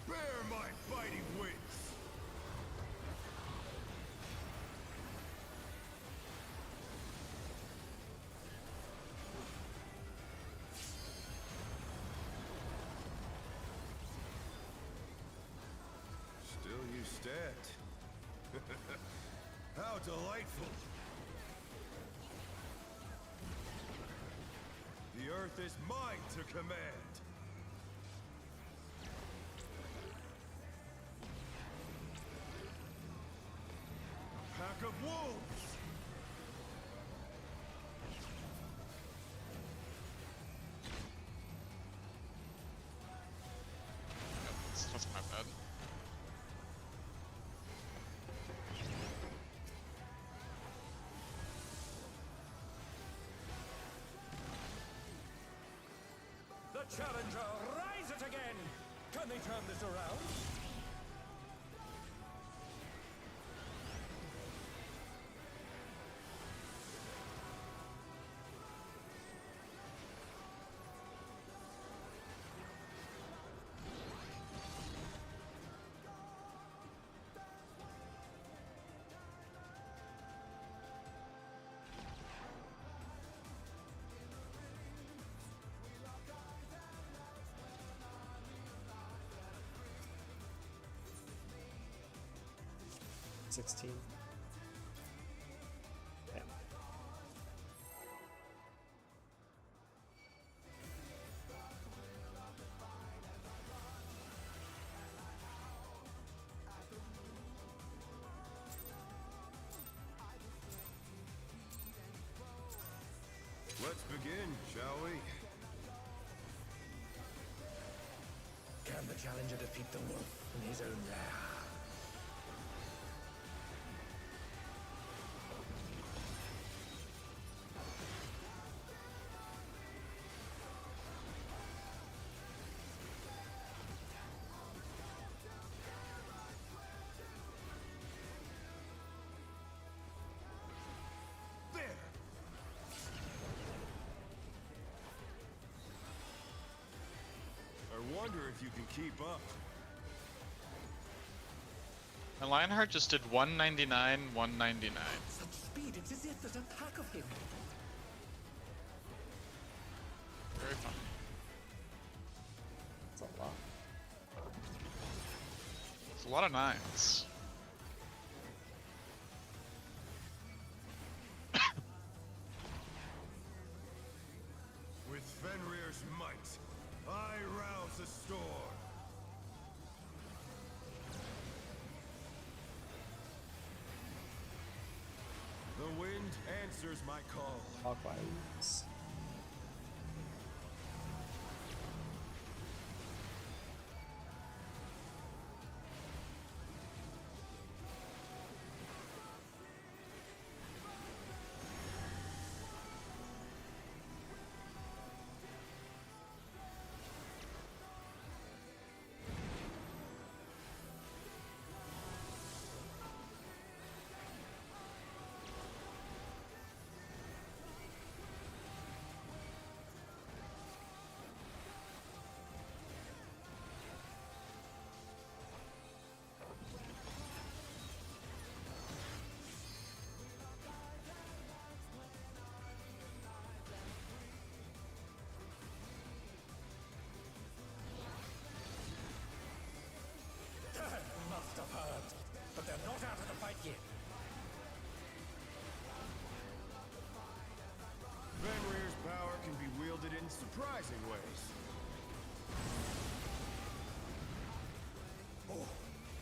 Bear my fighting wings! Still you stand. How delightful! The earth is mine to command! Pack of wolves! That's my bad. The challenger, rise it again! Can they turn this around? 16. Okay. Let's begin, shall we? Can the challenger defeat the wolf in his own lair? There! I wonder if you can keep up. And Lionheart just did 199, 199. Such speed, it's as if there's a pack of him. Very fun. That's a lot. It's a lot of nines. With Fenrir's might, I rouse the storm. The wind answers my call. Clockwise. Must have heard, but they're not out of the fight yet. Fenrir's power can be wielded in surprising ways. Oh,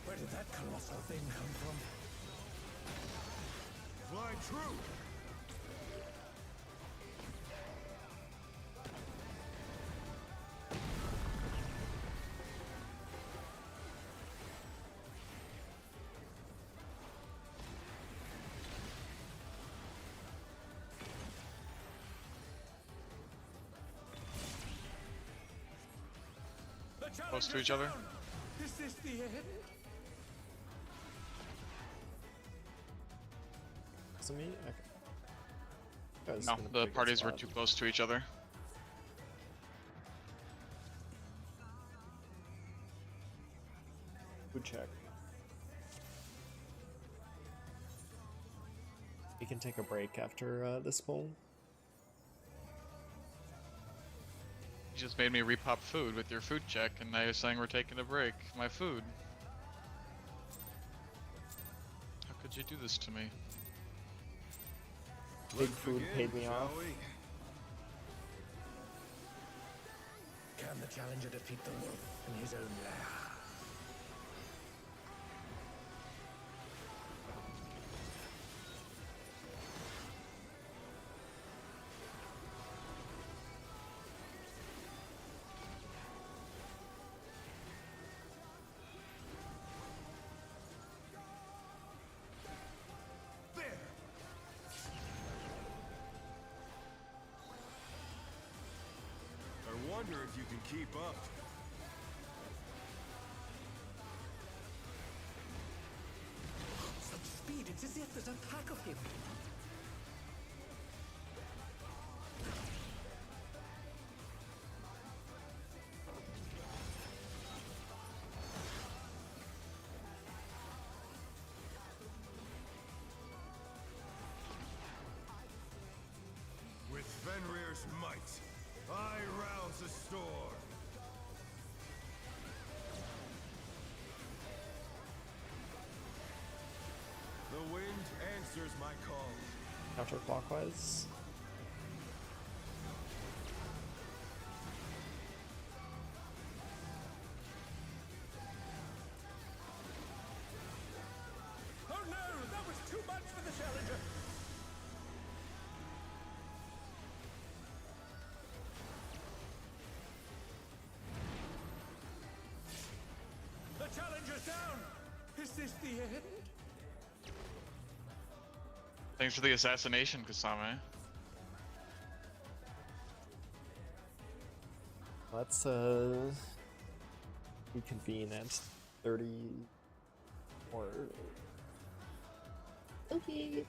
where did that colossal thing come from? Fly true! The Close to challenger's each other? down. Is this the end? Is it me? Okay. That was No, in a the pretty good parties were spot. too close to each other. Food check. We can take a break after this poll. You just made me repop food with your food check, and now you're saying we're taking a break. My food. How could you do this to me? Big food paid me off. shall we? Can the challenger defeat the wolf in his own lair? There! I wonder if you can keep up. Such speed, it's as if there's a pack of him. With Fenrir's might, I rouse the storm. Here's my call. Counterclockwise. Oh no, that was too much for the Challenger. The Challenger's down. Is this the end? Thanks for the assassination, Kasame. Let's reconvene at 30 or Okay.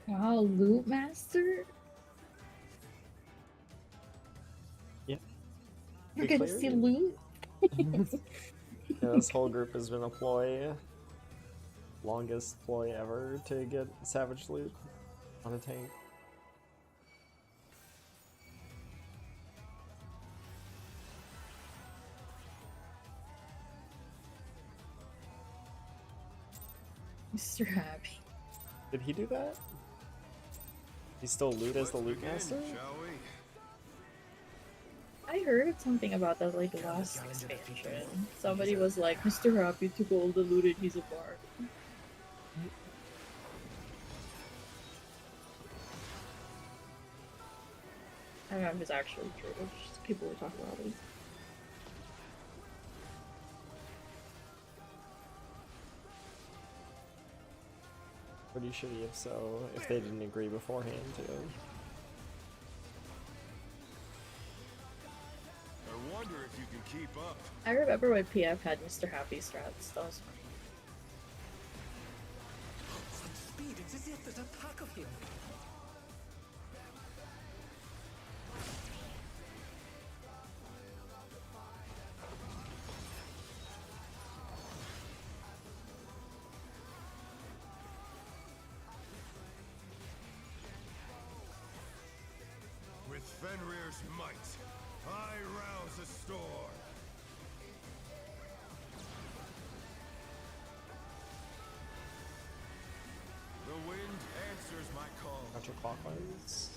Wow, loot master? Yeah. We're We gonna see cleared. loot? Yeah, this whole group has been a ploy. Longest ploy ever to get savage loot on a tank. Mr. Happy. Did he do that? He's still loot as the loot Begin, master? shall we? I heard something about that like last expansion. Somebody was like, Mr. Happy took all the loot and he's a bard. I don't know if it's actually true. It's just people were talking about it. Pretty shitty if so, if they didn't agree beforehand too. I wonder if you can keep up. I remember when PF had Mr. Happy strats. That was funny. Such speed, it's as if there's a pack of him. With Fenrir's might, I rouse a storm. The wind answers my call. Counterclockwise.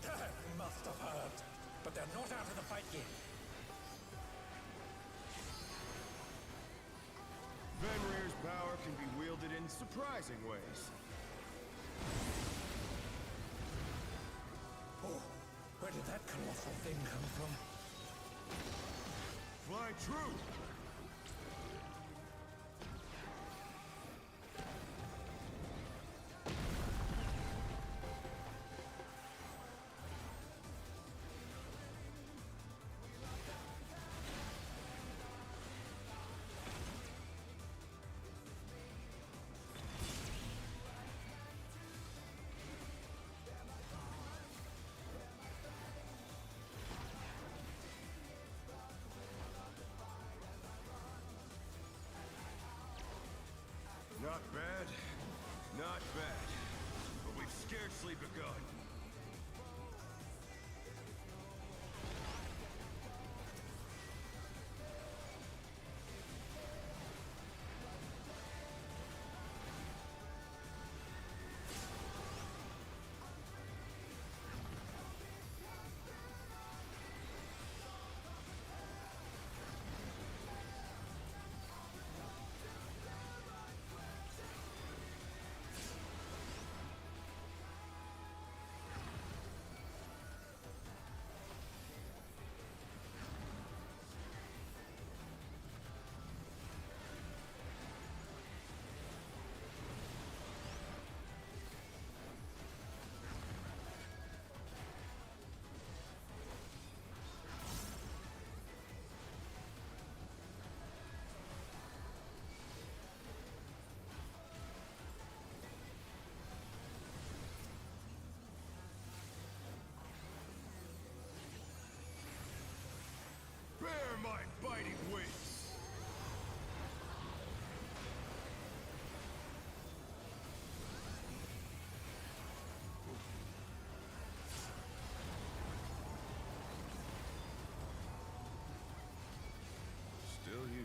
They must have heard, but they're not out of the fight yet. Fenrir's power can be wielded in surprising ways. Oh, where did that colossal thing come from? Fly true! Not bad, not bad, but we've scarcely begun.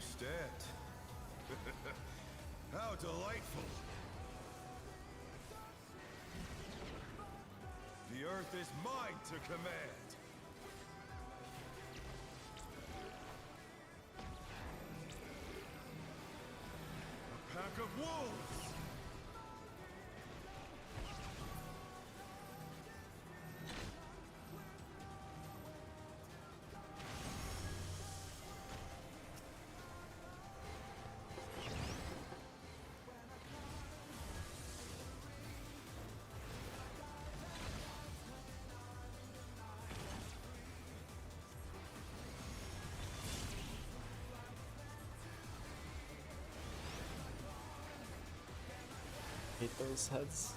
stand. How delightful! The earth is mine to command! A pack of wolves! Hate those heads.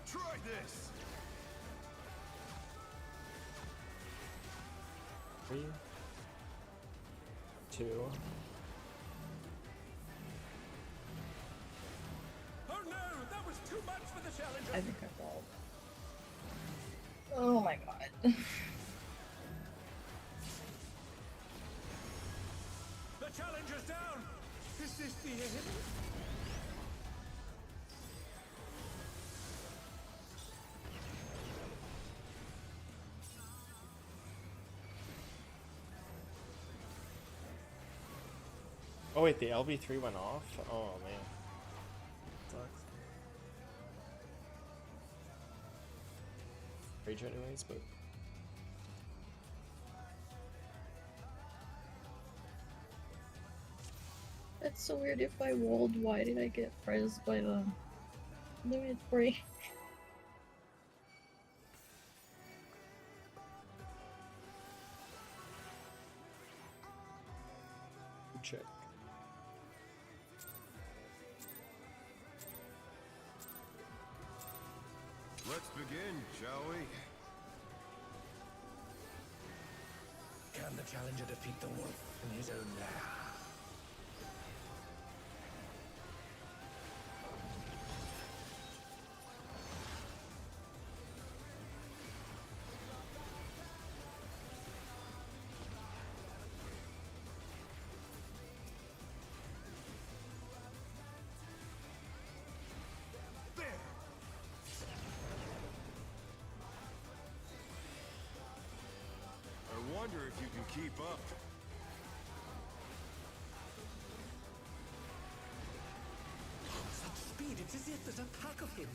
Try this! 3, 2. Oh no, that was too much for the challenger. I think I failed. Oh my god. The challenger's down. Is this the end? Oh wait, the LB3 went off? Oh man. Sucks. Rage anyways, but That's so weird. If I rolled, why did I get frizzed by the limit break? check. Let's begin, shall we? Can the challenger defeat the wolf in his own lair? I wonder if you can keep up. Such speed, it's as if there's a pack of him.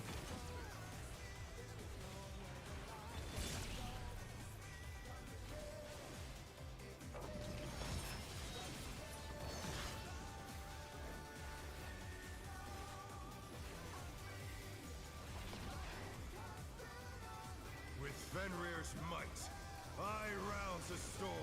With Fenrir's might, I rouse a storm.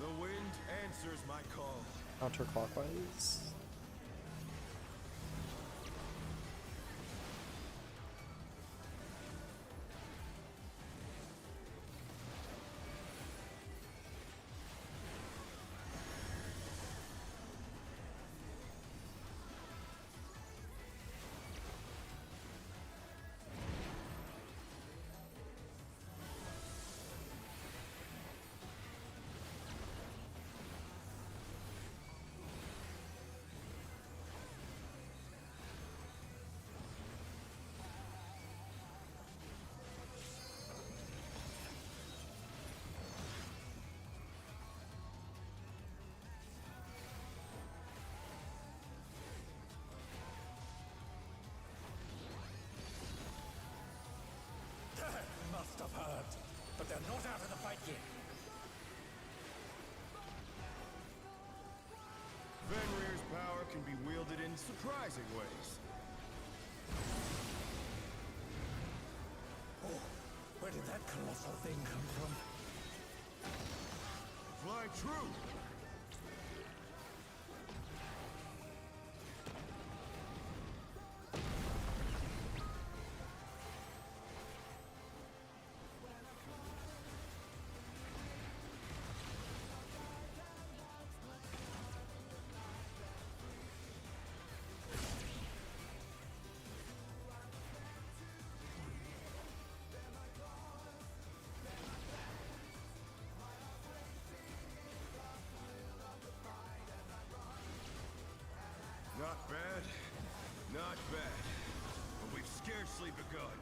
The wind answers my call. Counterclockwise. Must have heard, but they're not out of the fight yet. Fenrir's power can be wielded in surprising ways. Oh, where did that colossal thing come from? Fly true! Not bad. Not bad. But we've scarcely begun.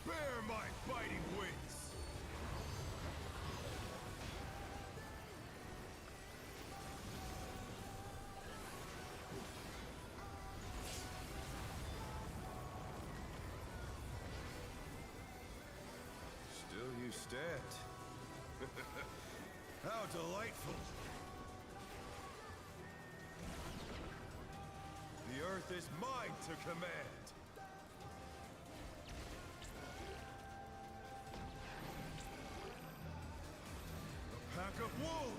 Bear my biting wings! Still you stand. How delightful! The earth is mine to command! Pack of wolves!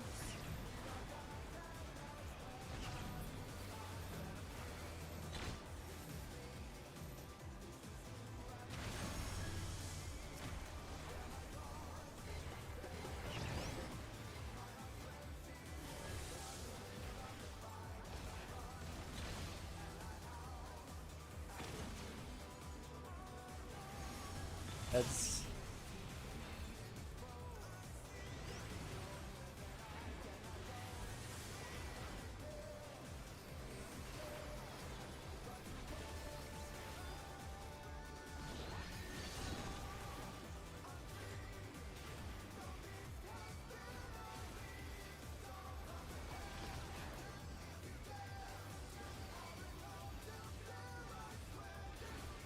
Heads.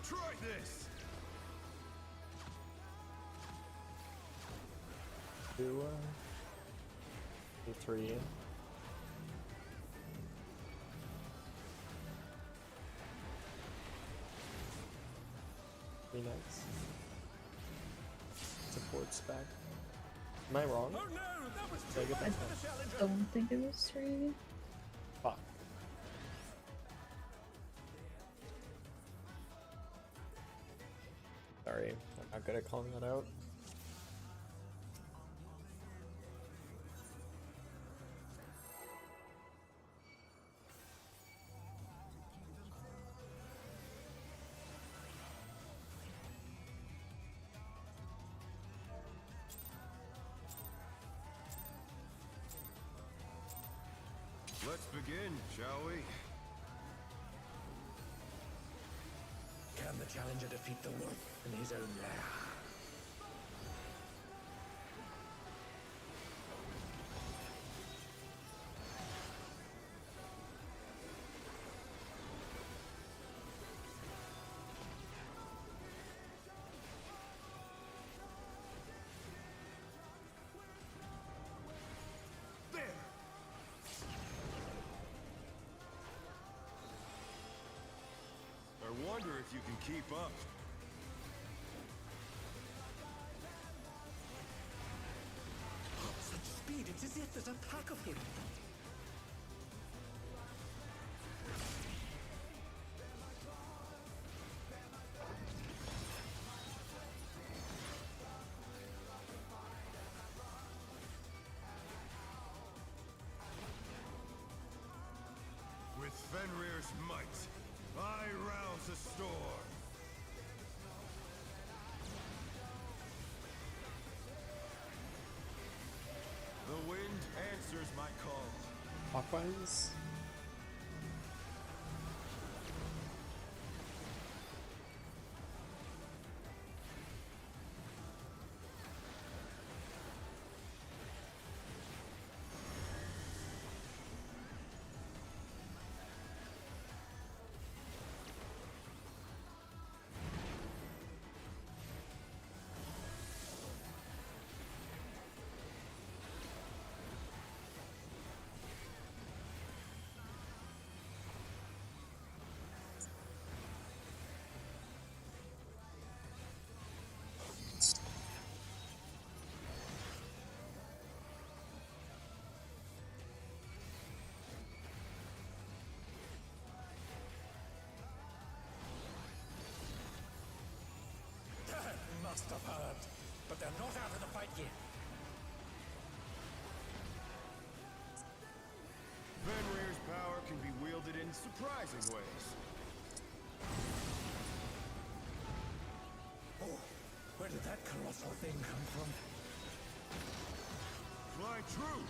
Try this! Two, three. Three knights. Supports back. Am I wrong? Oh no, that was Did I too get much that? for the challenger. Don't think it was 3. Fuck. Sorry, I'm not good at calling that out. Let's begin, shall we? Can the challenger defeat the wolf in his own lair? There! I wonder if you can keep up. Such speed, it's as if there's a pack of him. With Fenrir's might, I rouse a storm. The wind answers my call. Clockwise. must have heard, but they're not out of the fight yet. Fenrir's power can be wielded in surprising ways. Oh, where did that colossal thing come from? Fly true!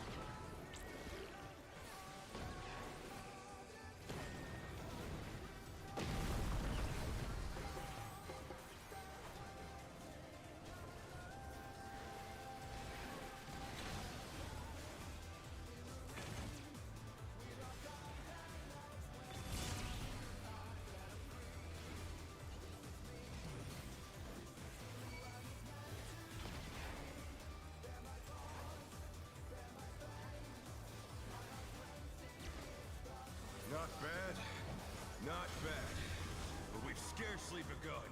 Not bad, not bad, but we've scarcely begun.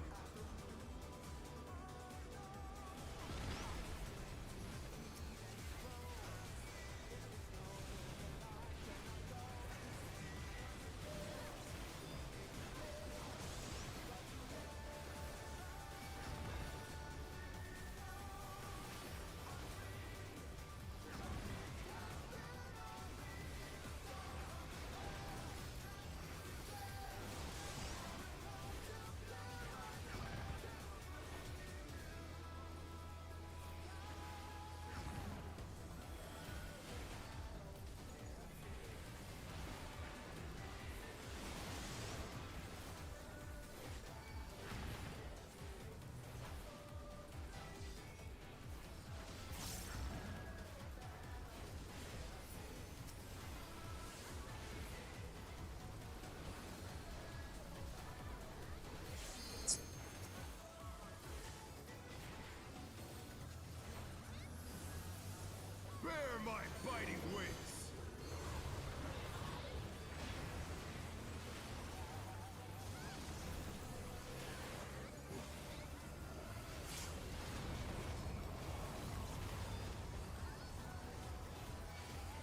Bear my biting wings!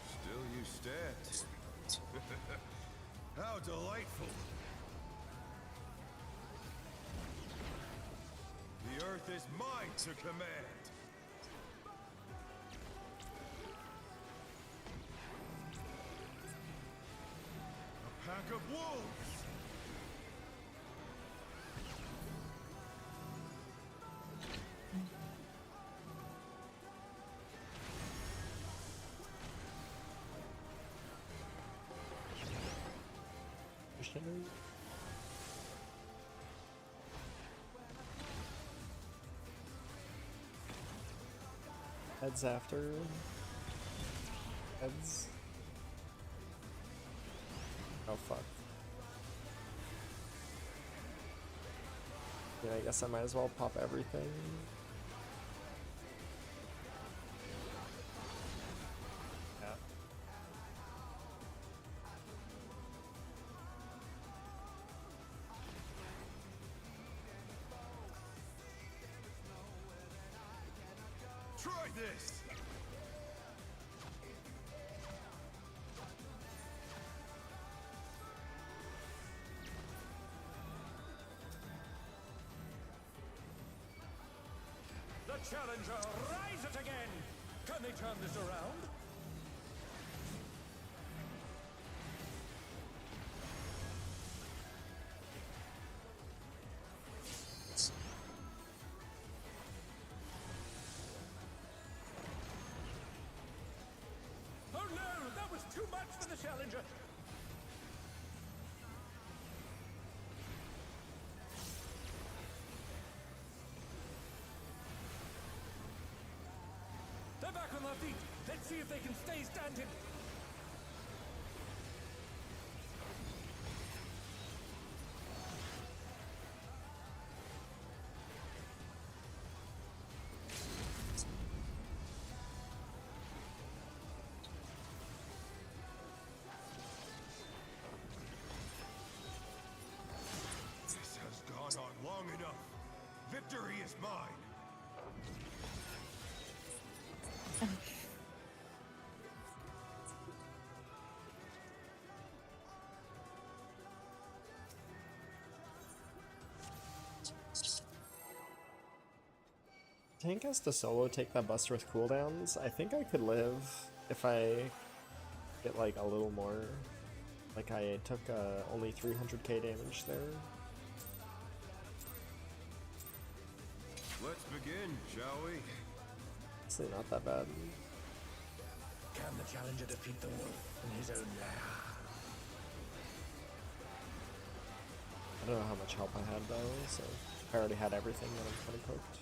Still you stand. How delightful! The earth is mine to command! A pack of wolves! Heads after. Heads. Oh fuck. Yeah, I guess I might as well pop everything. Yeah. Try this! The challenger rises again! Can they turn this around? Oh no! That was too much for the challenger! They're back on their feet. Let's see if they can stay standing. This has gone on long enough. Victory is mine. Tank has to solo take that buster with cooldowns. I think I could live if I get like a little more. Like I took only 300k damage there. Let's begin, shall we? It's not that bad. Can the challenger defeat the wolf in his own lair? I don't know how much help I had though, so if I already had everything, then I'm pretty cooked.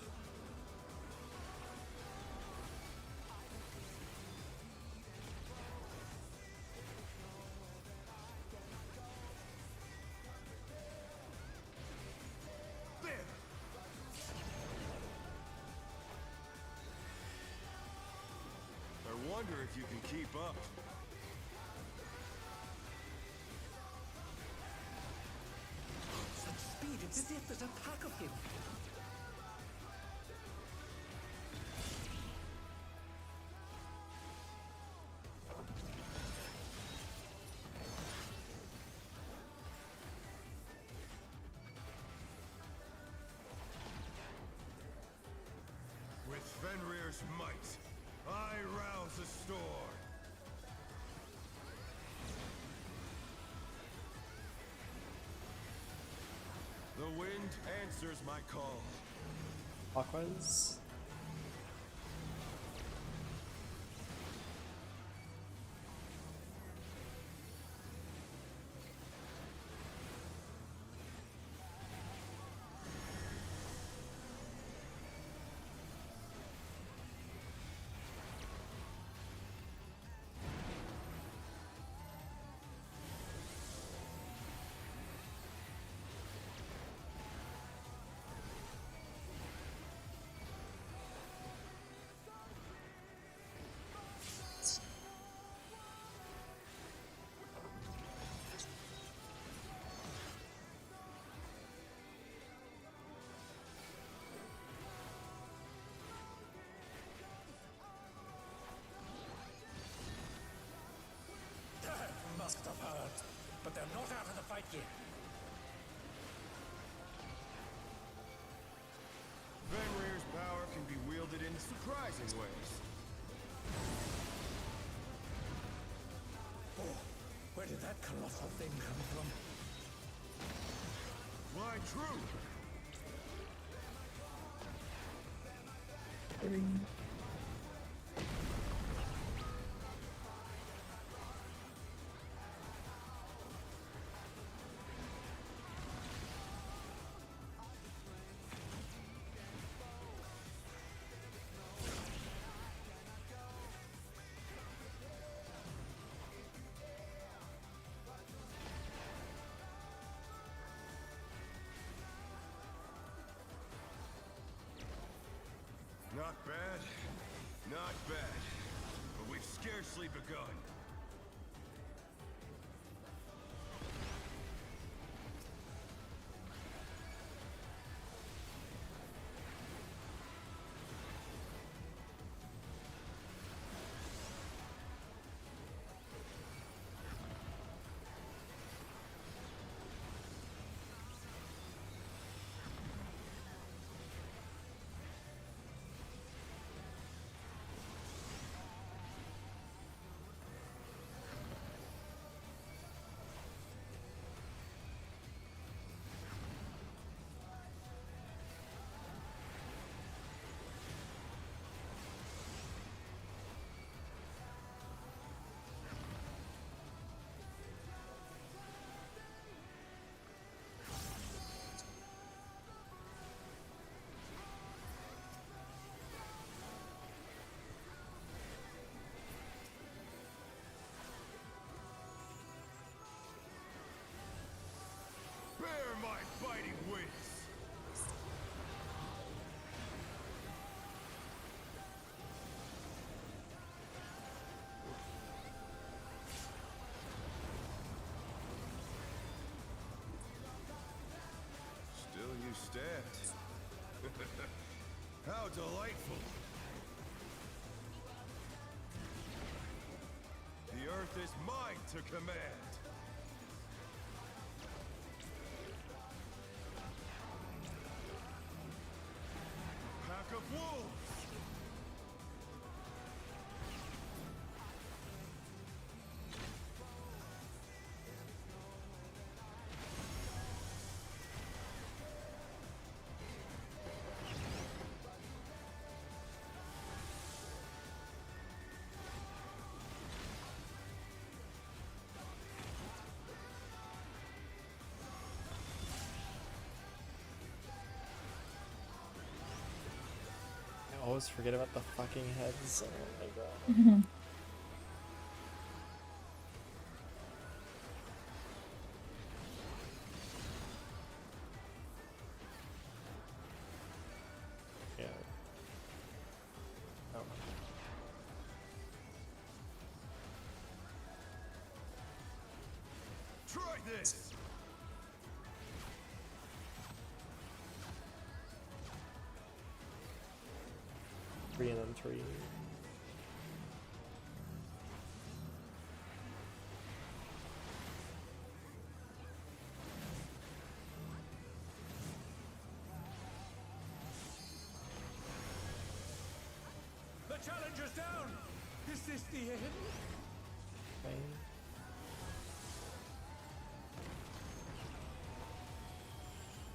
I wonder if you can keep up. Such speed, it's as if there's a pack of him. With Fenrir's might, I rouse a storm. The wind answers my call. Clockwise. Must have heard, but they're not out of the fight yet. Fenrir's power can be wielded in surprising ways. Oh, where did that colossal thing come from? Why true? Not bad, not bad, but we've scarcely begun. Bear my biting wings! Still you stand. How delightful! The earth is mine to command! Pack of wolves! always forget about the fucking heads. Oh my god. Yeah. Oh. Try this! 3 and then 3. The challenger's down! Is this the end? Okay.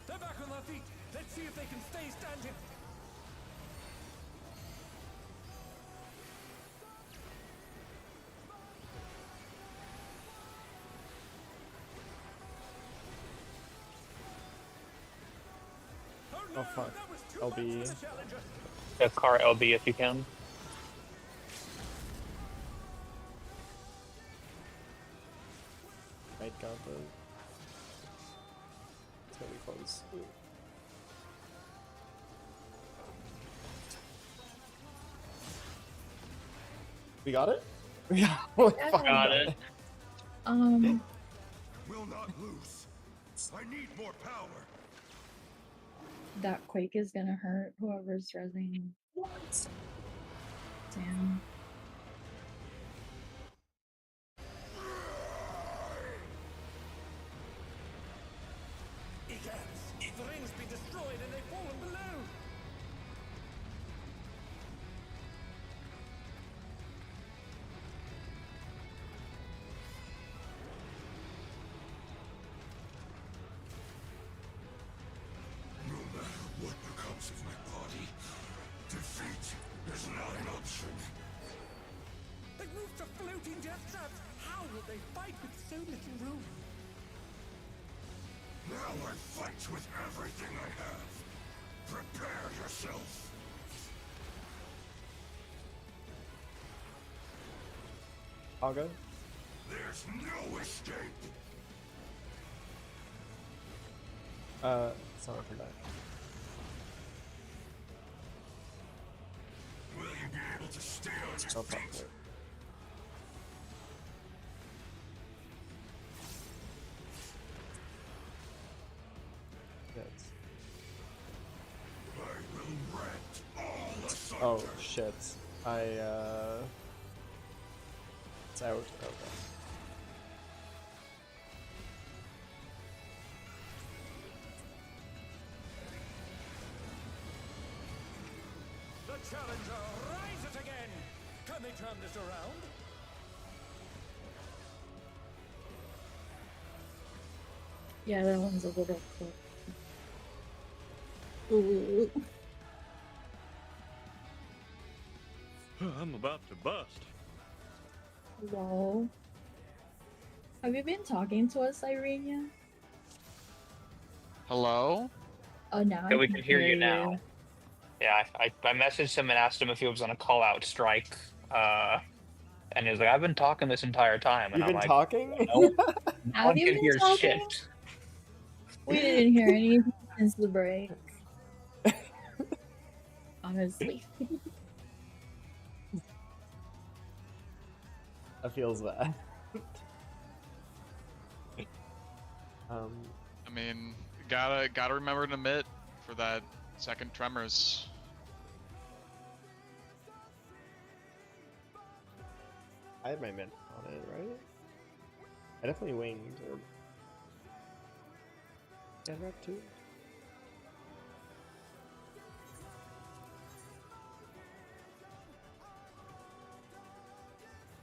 They're back on their feet. Let's see if they can stay standing. Oh fuck. That was too LB. much for the challenger. A car LB if you can. Right, got the. It's gonna be close. Ooh. We got it? Yeah, we fucking Got it. Will not lose. I need more power. That quake is gonna hurt whoever's resing. Damn. Egans! The ring's been destroyed and they've fallen below! No matter what becomes of my body, defeat is not an option. They've moved to floating death traps! How will they fight with so little room? Now I fight with everything I have. Prepare yourself. All good? There's no escape. Sorry for that. Will you be able to stay on your Oh fuck. feet? Wait. Yes. I will rent all asunder. Oh shit. It's out. Okay. The challenger rises again! Can they turn this around? Yeah, that one's a little cool. Ooh. I'm about to bust. Lol. Have you been talking to us, Irenia? Hello? Oh, now Yeah, I we can hear you now. Yeah, I messaged him and asked him if he was on a call out strike. And he was like, I've been talking this entire time. And You've I'm been like, talking? no, no Have one you can been hear talking? shit. We didn't hear anything since the break. Honestly. That feels bad. I mean, gotta remember to admit for that second Tremors. I had my mint on it, right? I definitely winged. Or... Yeah, that too.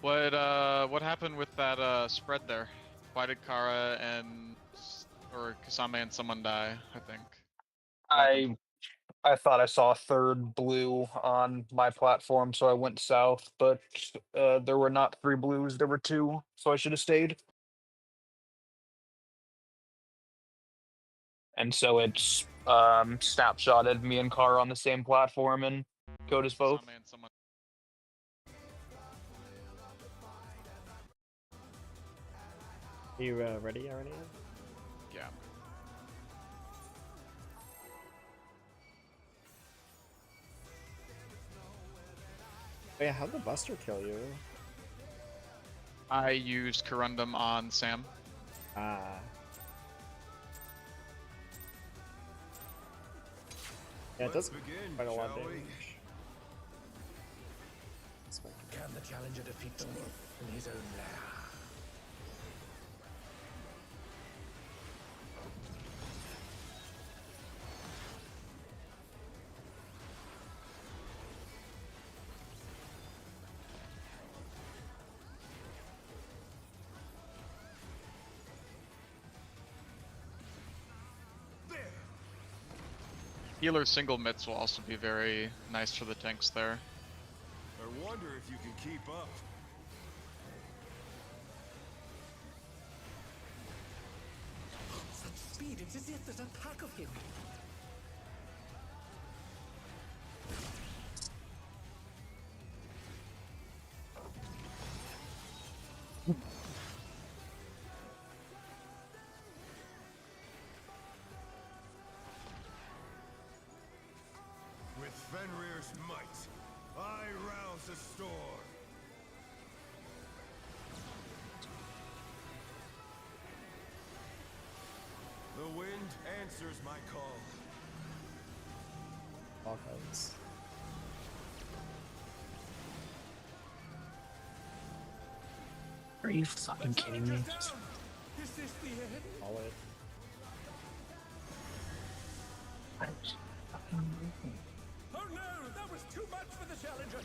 What happened with that spread there? Why did Kara and or Kasame and someone die? I think. What happened? I thought I saw a third blue on my platform, so I went south, but there were not 3 blues, there were 2, so I should have stayed. And so it's snapshotted me and Car on the same platform, and Go to both. Same and someone. Are you ready already? Yeah. Oh yeah, how'd the Buster kill you? I used Corundum on Sam. Ah. Yeah, it does quite a lot of damage. Can the challenger defeat the wolf in his own lair? Healer single mitts will also be very nice for the tanks there. I wonder if you can keep up. Such speed, it's as if there's a pack of him. With Fenrir's might, I rouse the storm. The wind answers my call. All kinds. Are you fucking kidding me? Down. Is this the end? All it. I was fucking moving. Oh no, that was too much for the challenger.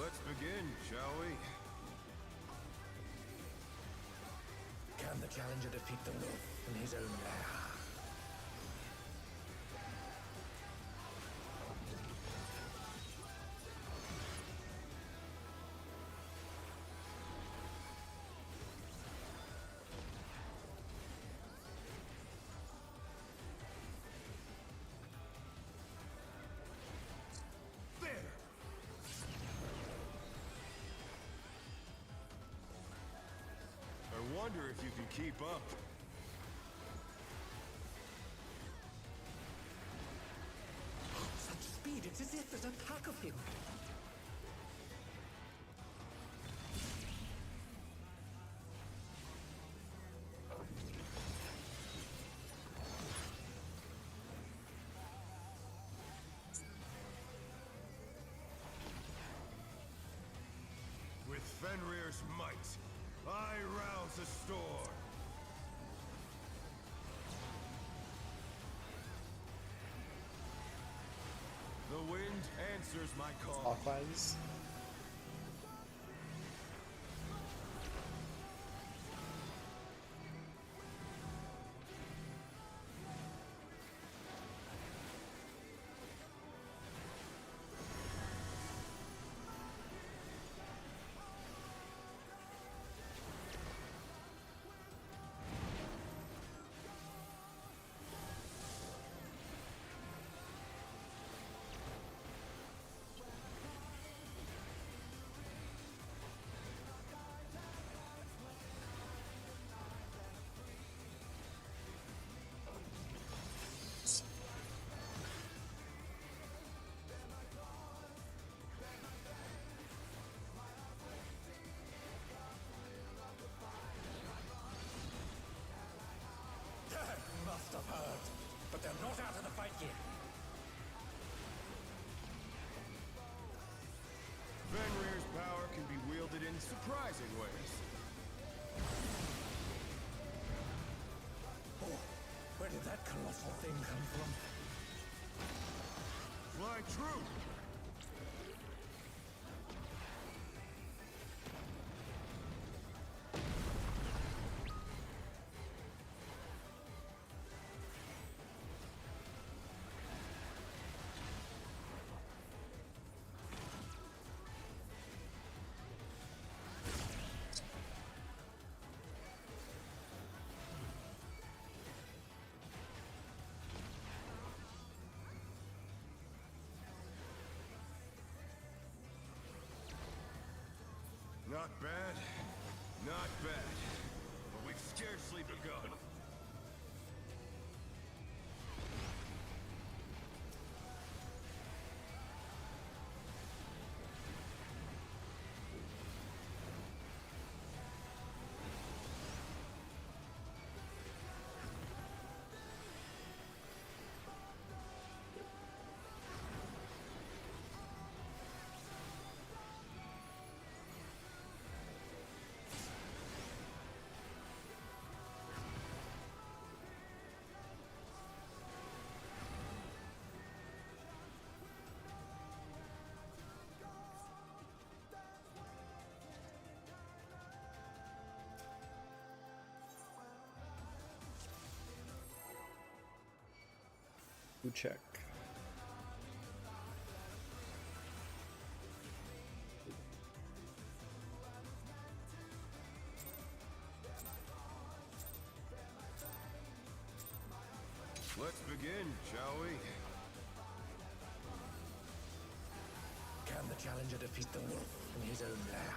Let's begin, shall we? Can the challenger defeat the wolf in his own lair? I wonder if you can keep up. Such speed, it's as if there's a pack of him. With Fenrir's might, I rouse the storm. The wind answers my call. Clockwise. Must have heard, but they're not out of the fight yet. Fenrir's power can be wielded in surprising ways. Oh, where did that colossal thing come from? Fly true! Not bad. Not bad. But we've scarcely begun. Who check? Let's begin, shall we? Can the challenger defeat the wolf in his own lair?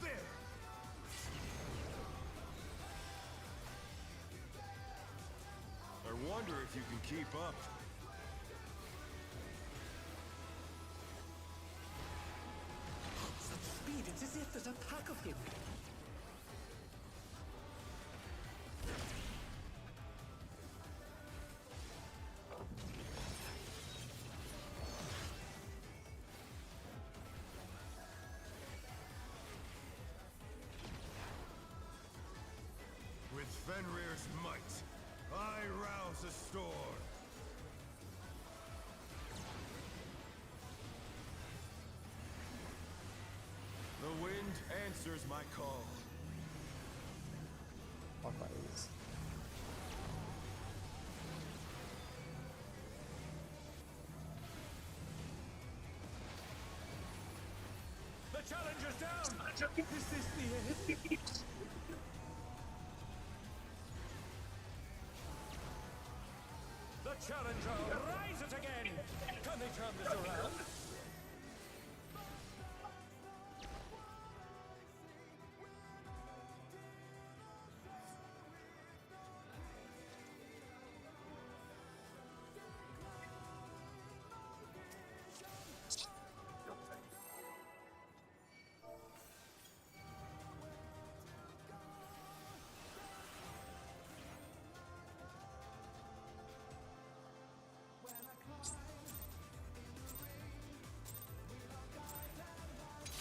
There! I wonder if you can keep up. Such speed, it's as if there's a pack of him. With Fenrir's might, I rouse a storm. The wind answers my call. Clockwise. The challenger's down! Is this the end? The challenger rises again! Can they turn this around?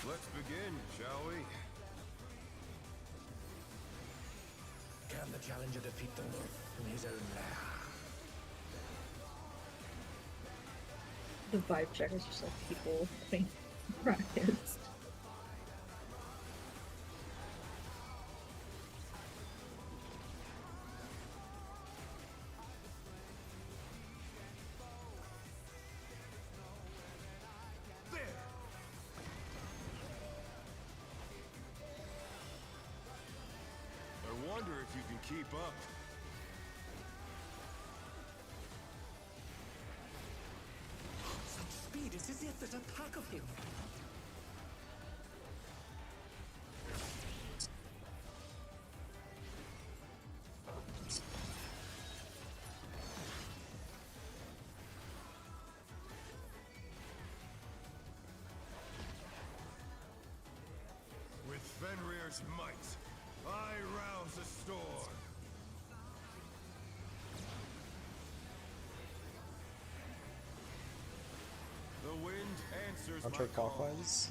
Let's begin, shall we? Can the challenger defeat the wolf in his own lair? The vibe check is just like people playing practice. There! I wonder if you can keep up. Such speed, it's as if there's a pack of him. With Fenrir's might, I rouse a storm. The wind answers my call. Counterclockwise.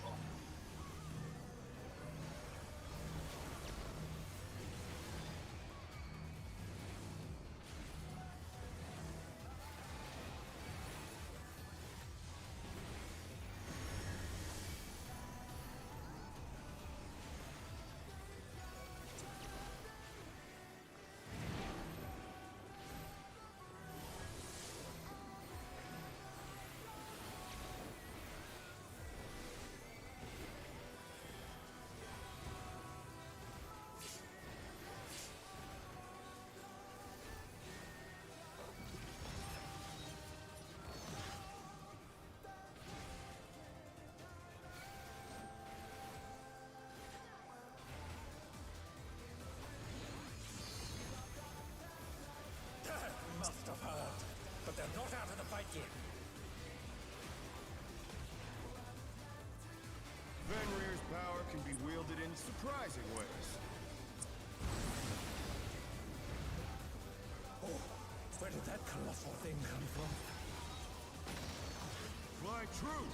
right here. Fenrir's power can be wielded in surprising ways. Oh, where did that colossal thing come from? Fly true!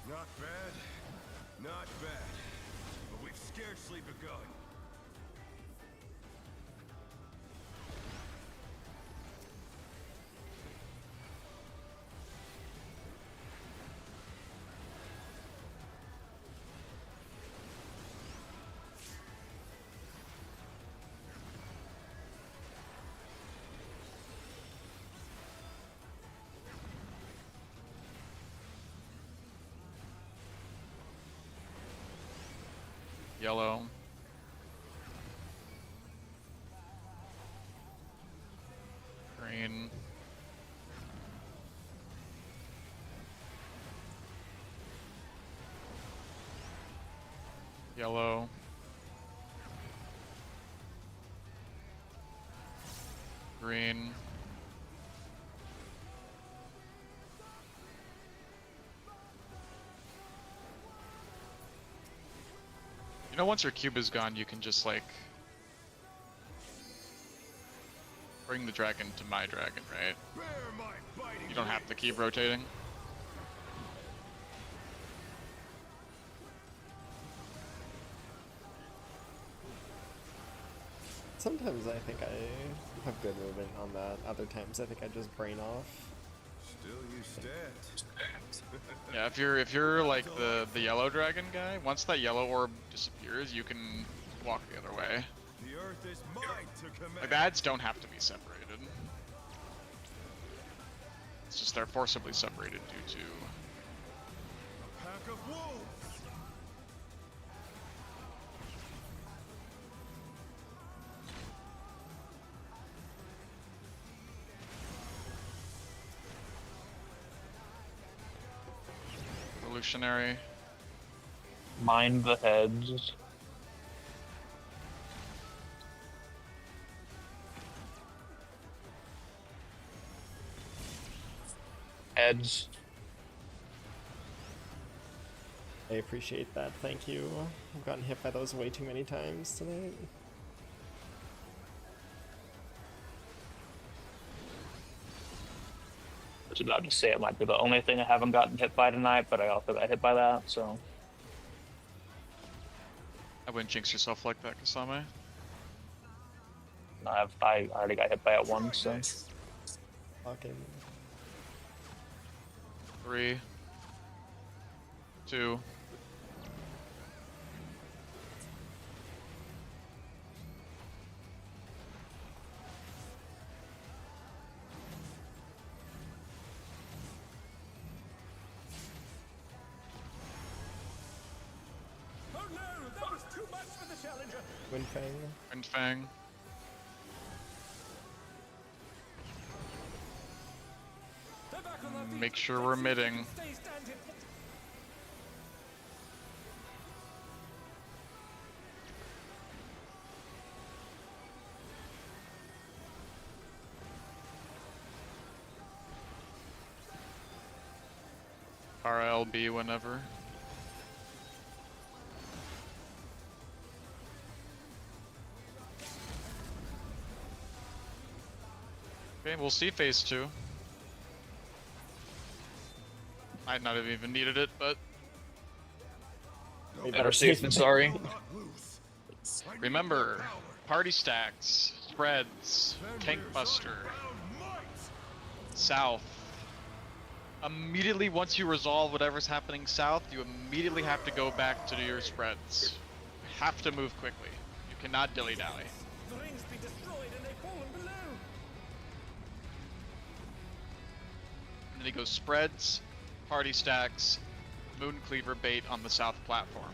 Not bad, not bad, but we've scarcely begun. Yellow. Green. Yellow. Green. You know, once your cube is gone, you can just, like, bring the dragon to my dragon, right? Bear my biting You don't have to wings. keep rotating. Sometimes I think I have good movement on that. Other times I think I just brain off. Still you stand. Yeah, if you're like the yellow dragon guy, once that yellow orb disappears, you can walk the other way. The earth is mine to command. Like, the ads don't have to be separated. It's just they're forcibly separated due to A pack of wolves. evolutionary. Mind the heads. Heads. I appreciate that, thank you. I've gotten hit by those way too many times tonight. I was about to say it might be the only thing I haven't gotten hit by tonight, but I also got hit by that, so. I wouldn't jinx yourself like that, Kasame. I already got hit by it once, so. Fucking 3, 2. Oh no, that was too much for the challenger. Windfang. Windfang. They're back on their feet. Make sure we're Let's see if they mitting. can stay standing. RLB whenever. Okay, we'll see phase 2. Might not have even needed it, but Better safe than sorry. Not loose. I need remember, your power. party stacks, spreads, tank Fenrir's buster, unbound might. south. Immediately once you resolve whatever's happening south, you immediately have to go back to do your spreads. You have to move quickly. You cannot dilly-dally. The rings be destroyed and they've fallen below. Then he goes spreads, party stacks, moon cleaver bait on the south platform.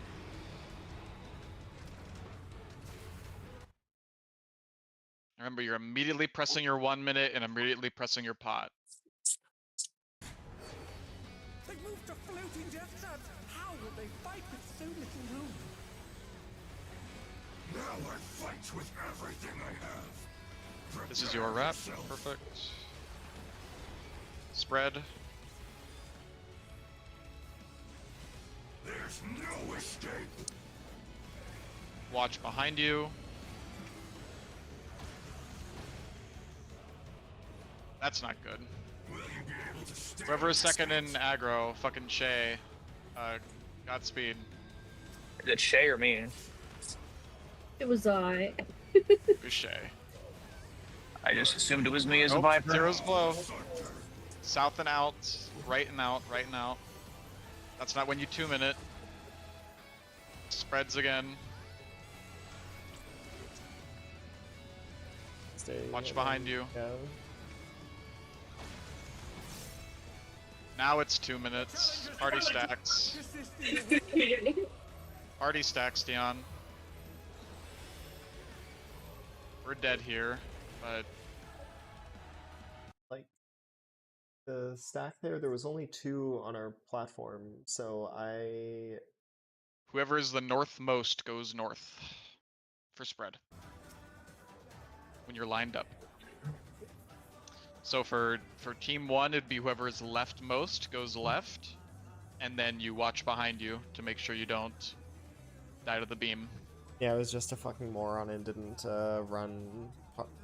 Remember, you're immediately pressing your 1 minute and immediately pressing your pot. They moved to floating death traps. How will they fight with so little room? Now I fight with everything I have. This is your wrap. Perfect. Spread. There's no escape. Watch behind you. That's not good. Will you be able to stand Whoever is second in aggro, fucking Shay. Godspeed. Is it Shay or me? It was I. Who's Shay? I just assumed it was me as a Nope, Viper. Zero's below. South and out, right and out, right and out. That's not when you 2 minute. Spreads again. Stay Watch behind you. Yeah. Now it's 2 minutes. Party stacks. Party stacks, Dion. We're dead here, but Like the stack there was only 2 on our platform, so whoever is the northmost goes north for spread when you're lined up. So for team 1, it'd be whoever is leftmost goes left, and then you watch behind you to make sure you don't die to the beam. Yeah, I was just a fucking moron and didn't run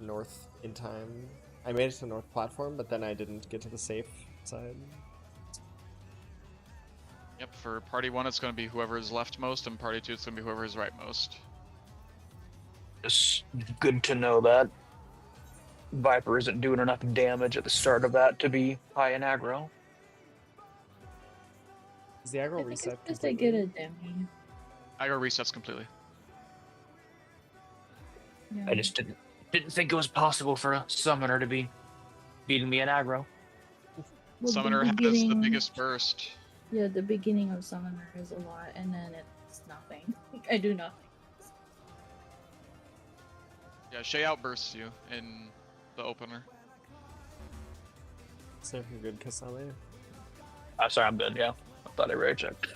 north in time. I made it to the north platform, but then I didn't get to the safe side. Yep, for party 1 it's going to be whoever is leftmost, and party 2 it's going to be whoever is rightmost. It's good to know that Viper isn't doing enough damage at the start of that to be high in aggro. Is the I aggro think reset it's just I get completely? a demi. Aggro resets completely. Yeah. I just didn't think it was possible for a summoner to be beating me in aggro. Well, the Summoner has the beginning- biggest burst. Yeah, the beginning of Summoner is a lot, and then it's nothing. I do nothing. Yeah, Shay outbursts you in the opener. Save for good Kasame. Sorry, I'm good, yeah. I thought I rage checked.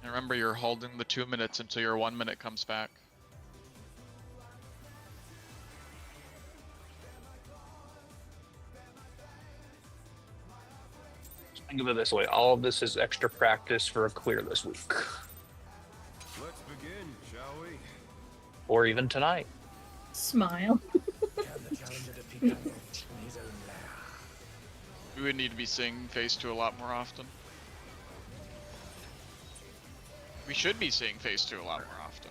And remember, you're holding the 2 minutes until your 1 minute comes back. Think of it this way, all of this is extra practice for a clear this week. Let's begin, shall we? Or even tonight. Smile. We would need to be seeing phase 2 a lot more often. We should be seeing phase 2 a lot more often.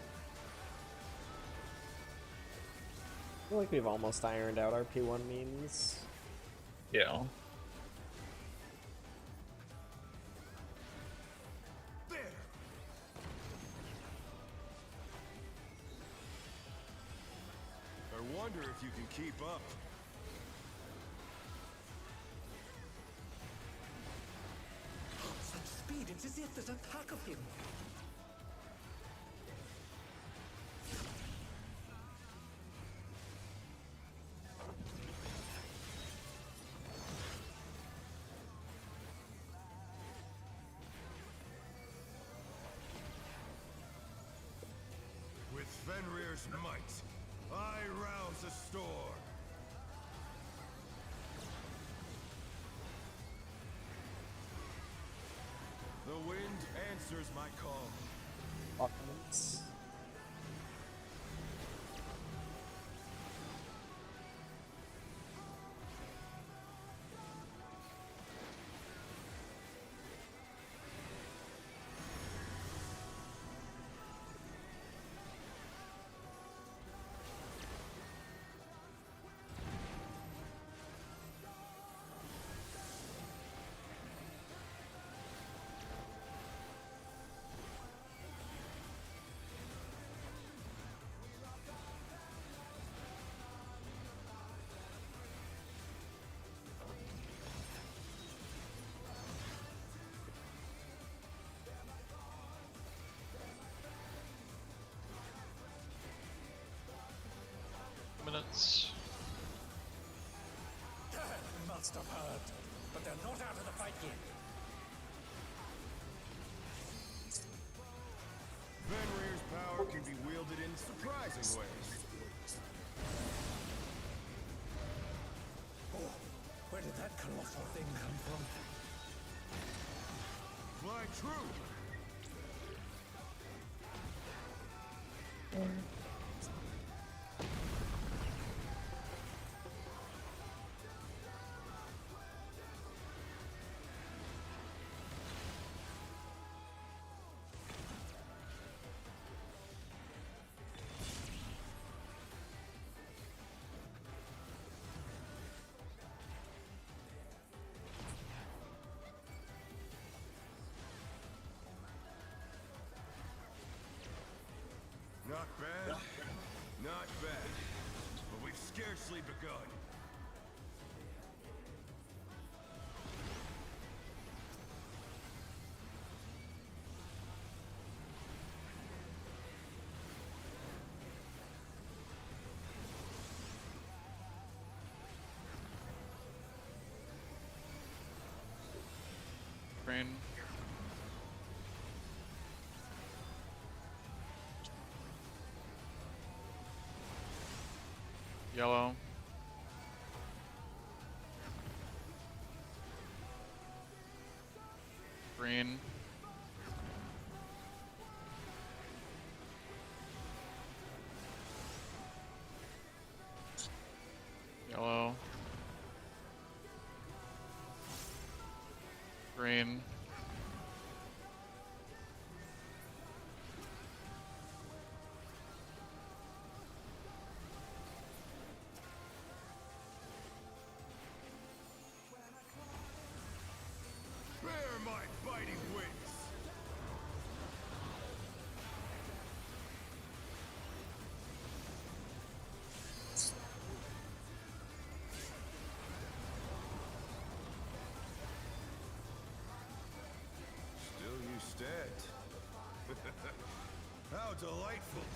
I feel like we've almost ironed out our P1 means. Yeah. There! I wonder if you can keep up. Such speed, it's as if there's a pack of him. With Fenrir's might, I rouse a storm. The wind answers my call. Documents. Heads. Must have heard, but they're not out of the fight yet. Fenrir's power can be wielded in surprising ways. Oh, where did that colossal thing come from? Fly true! Not bad, not bad, but we've scarcely begun. Green. Yellow. Green. Yellow. Green. Bear my biting wings! Still you stand. How delightful!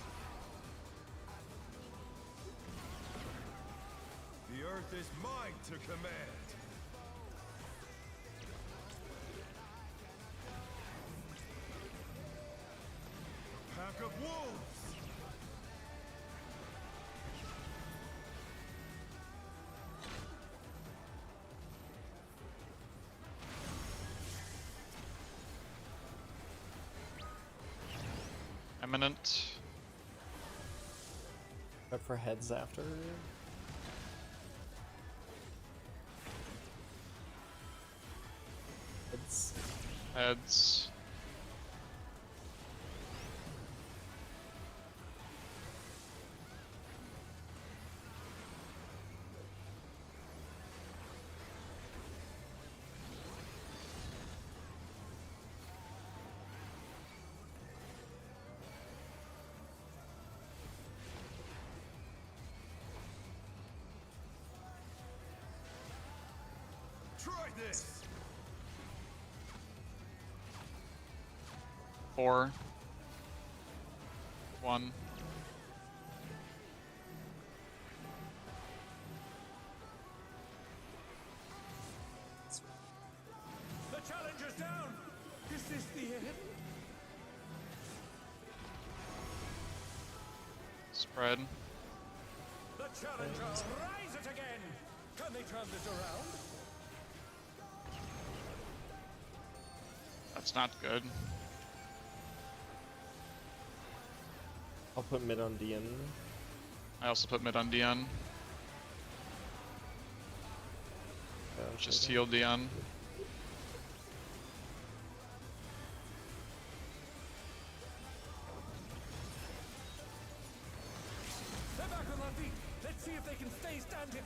The earth is mine to command. Pack of wolves! Eminent. Up for heads after. Heads. Heads. Try this! 4. 1. The challenger's down! Is this the end? Spread. The challenger rises again! Can they turn this around? That's not good. I'll put mid on Dian. I also put mid on Dion. Just heal Dion. They're back on their feet. Let's see if they can stay standing.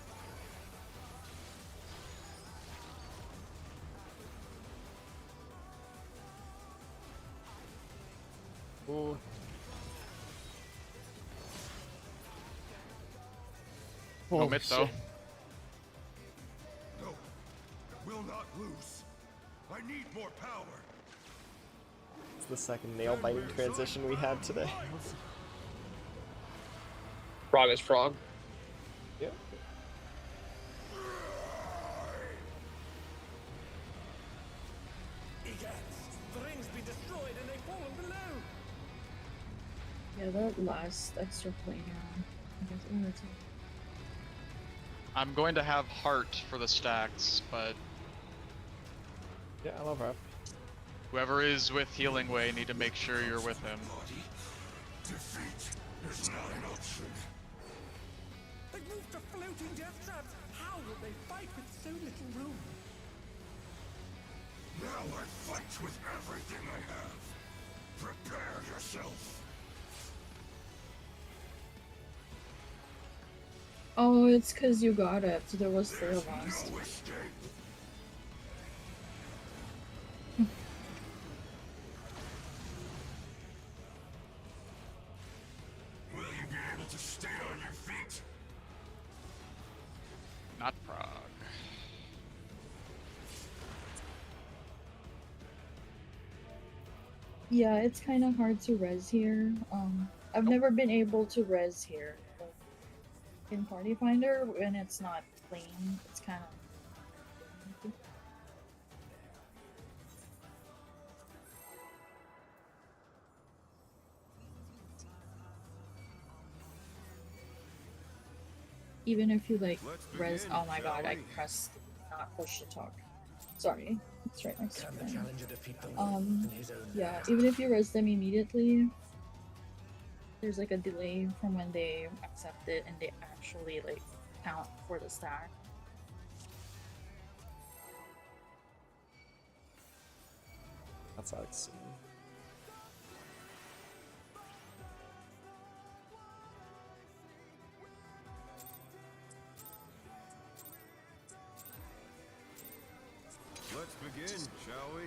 Ooh. No mid though. No, will not lose. I need more power. It's the second nail biting transition we had today. Prog is prog. Yeah. Egads! The ring's been destroyed and they've fallen below! Yeah, that last extra plane round. I guess that's it. I'm going to have heart for the stacks, but Yeah, I love rep. whoever is with Healing Way need to make sure you're with him. Body. Defeat is not an option. They've moved to floating death traps! How will they fight with so little room? Now I fight with everything I have. Prepare yourself. Oh, it's because you got it. There was 4 of us. No escape. Will you be able to stay on your feet? Not prog. Yeah, it's kind of hard to res here. I've never been able to res here. But in Party Finder, when it's not clean, it's kind of. Even if you like Let's res, begin, oh my god, shall I we? pressed not push to talk. Sorry, it's right next to Can the me. challenger defeat the wolf in his own Yeah, lair? even if you res them immediately, there's like a delay from when they accept it and they actually like count for the stack. That sucks. Let's begin, shall we?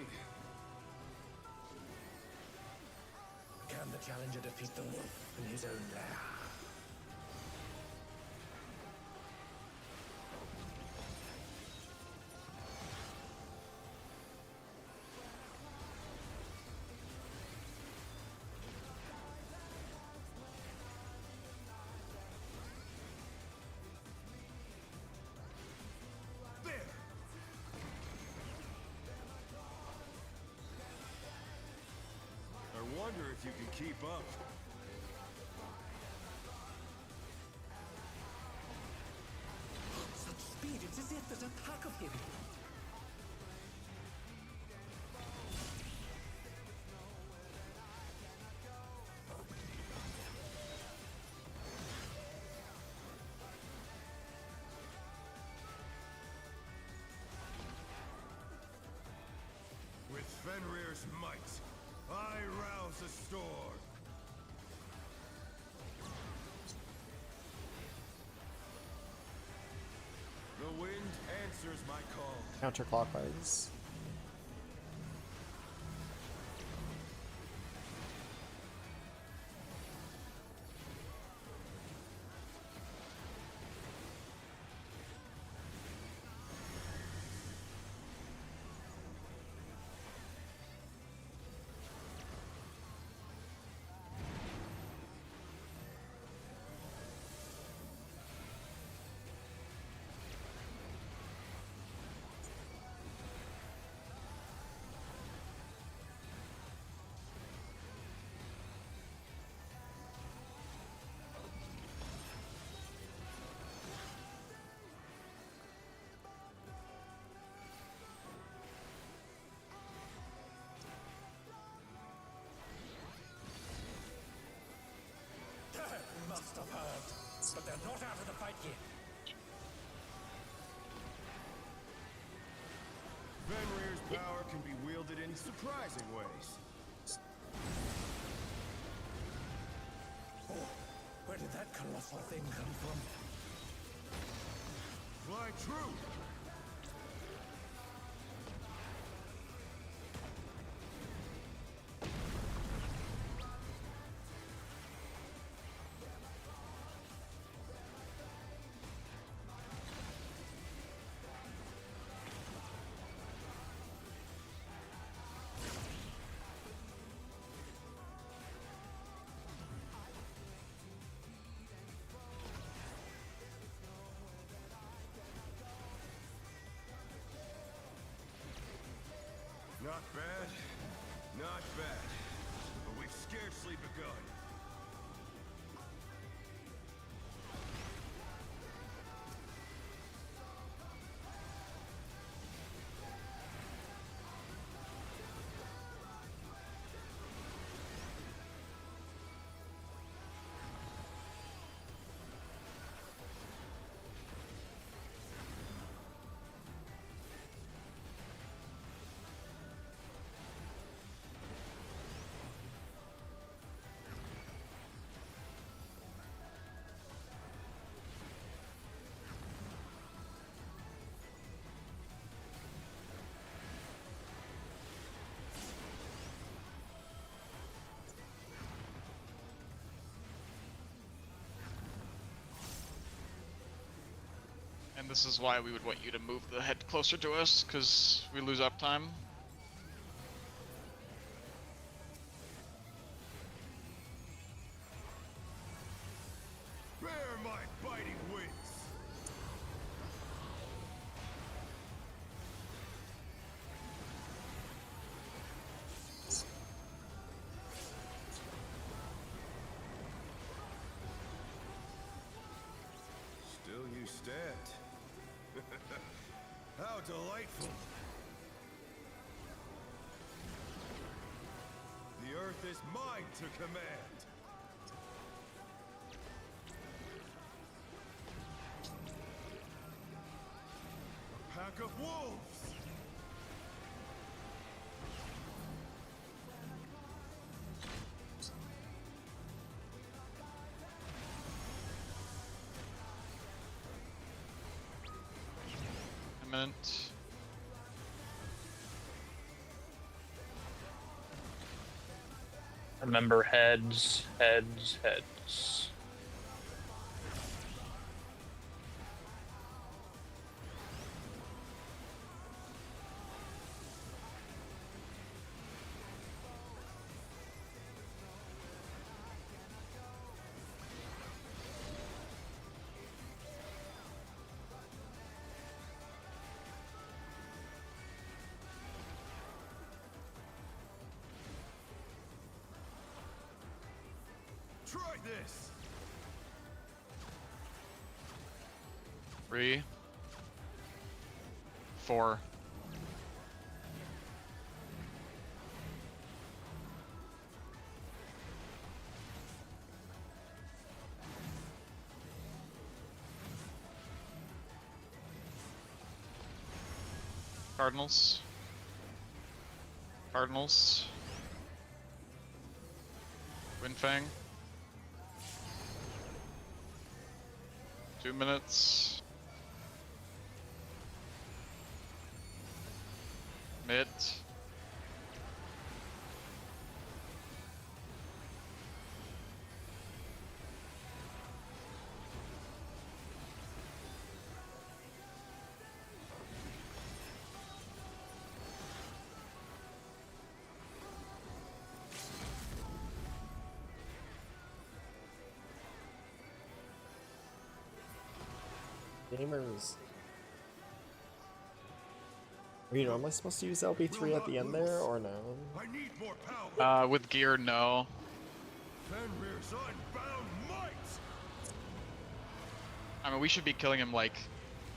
Can the challenger defeat the wolf in his own lair? There! I wonder if you can keep up. Such speed, it's as if there's a pack of him. With Fenrir's might, I rouse a storm. The wind answers my call. Counterclockwise. Must have heard. But they're not out of the fight yet. Fenrir's power can be wielded in surprising ways. Oh, where did that colossal thing come from? Fly true! Not bad. Not bad. But we've scarcely begun. And this is why we would want you to move the head closer to us, because we lose uptime. Bear my biting wings! Still you stand. How delightful! The earth is mine to command! A pack of wolves! Imminent. Remember heads, heads, heads. Try this! 3, 4. Cardinals. Cardinals. Windfang. 2 minutes. Mid. Gamers. Are you normally supposed to use LB3 at the end there, or no? I need more power! With gear, no. Fenrir's unbound might! I mean, we should be killing him, like,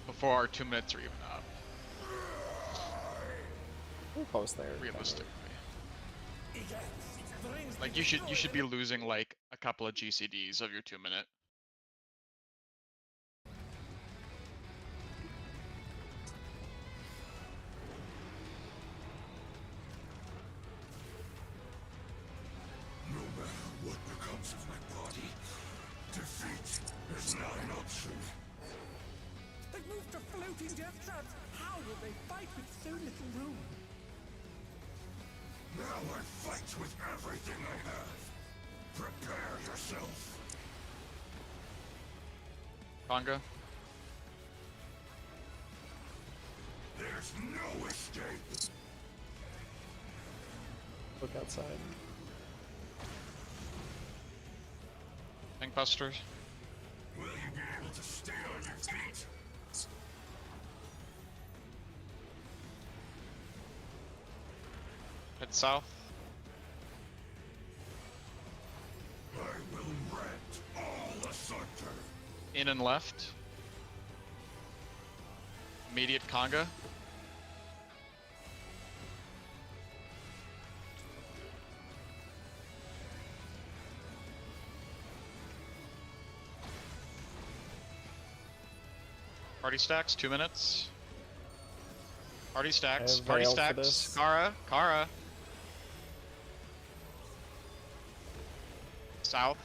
before our 2 minutes are even up, We're close there. realistically. Like, you should be losing, like, a couple of GCDs of your 2 minute. No matter what becomes of my body, defeat is not an option. They moved to floating death traps. How will they fight with so little room? Now I fight with everything I have. Prepare yourself. Conga. There's no escape. Look outside. Tank Busters. Will you be able to stay on your feet? Head south. I will rent all asunder. In and left. Immediate conga. Party stacks, 2 minutes. Party stacks, have party veil for stacks. this. Kara. South.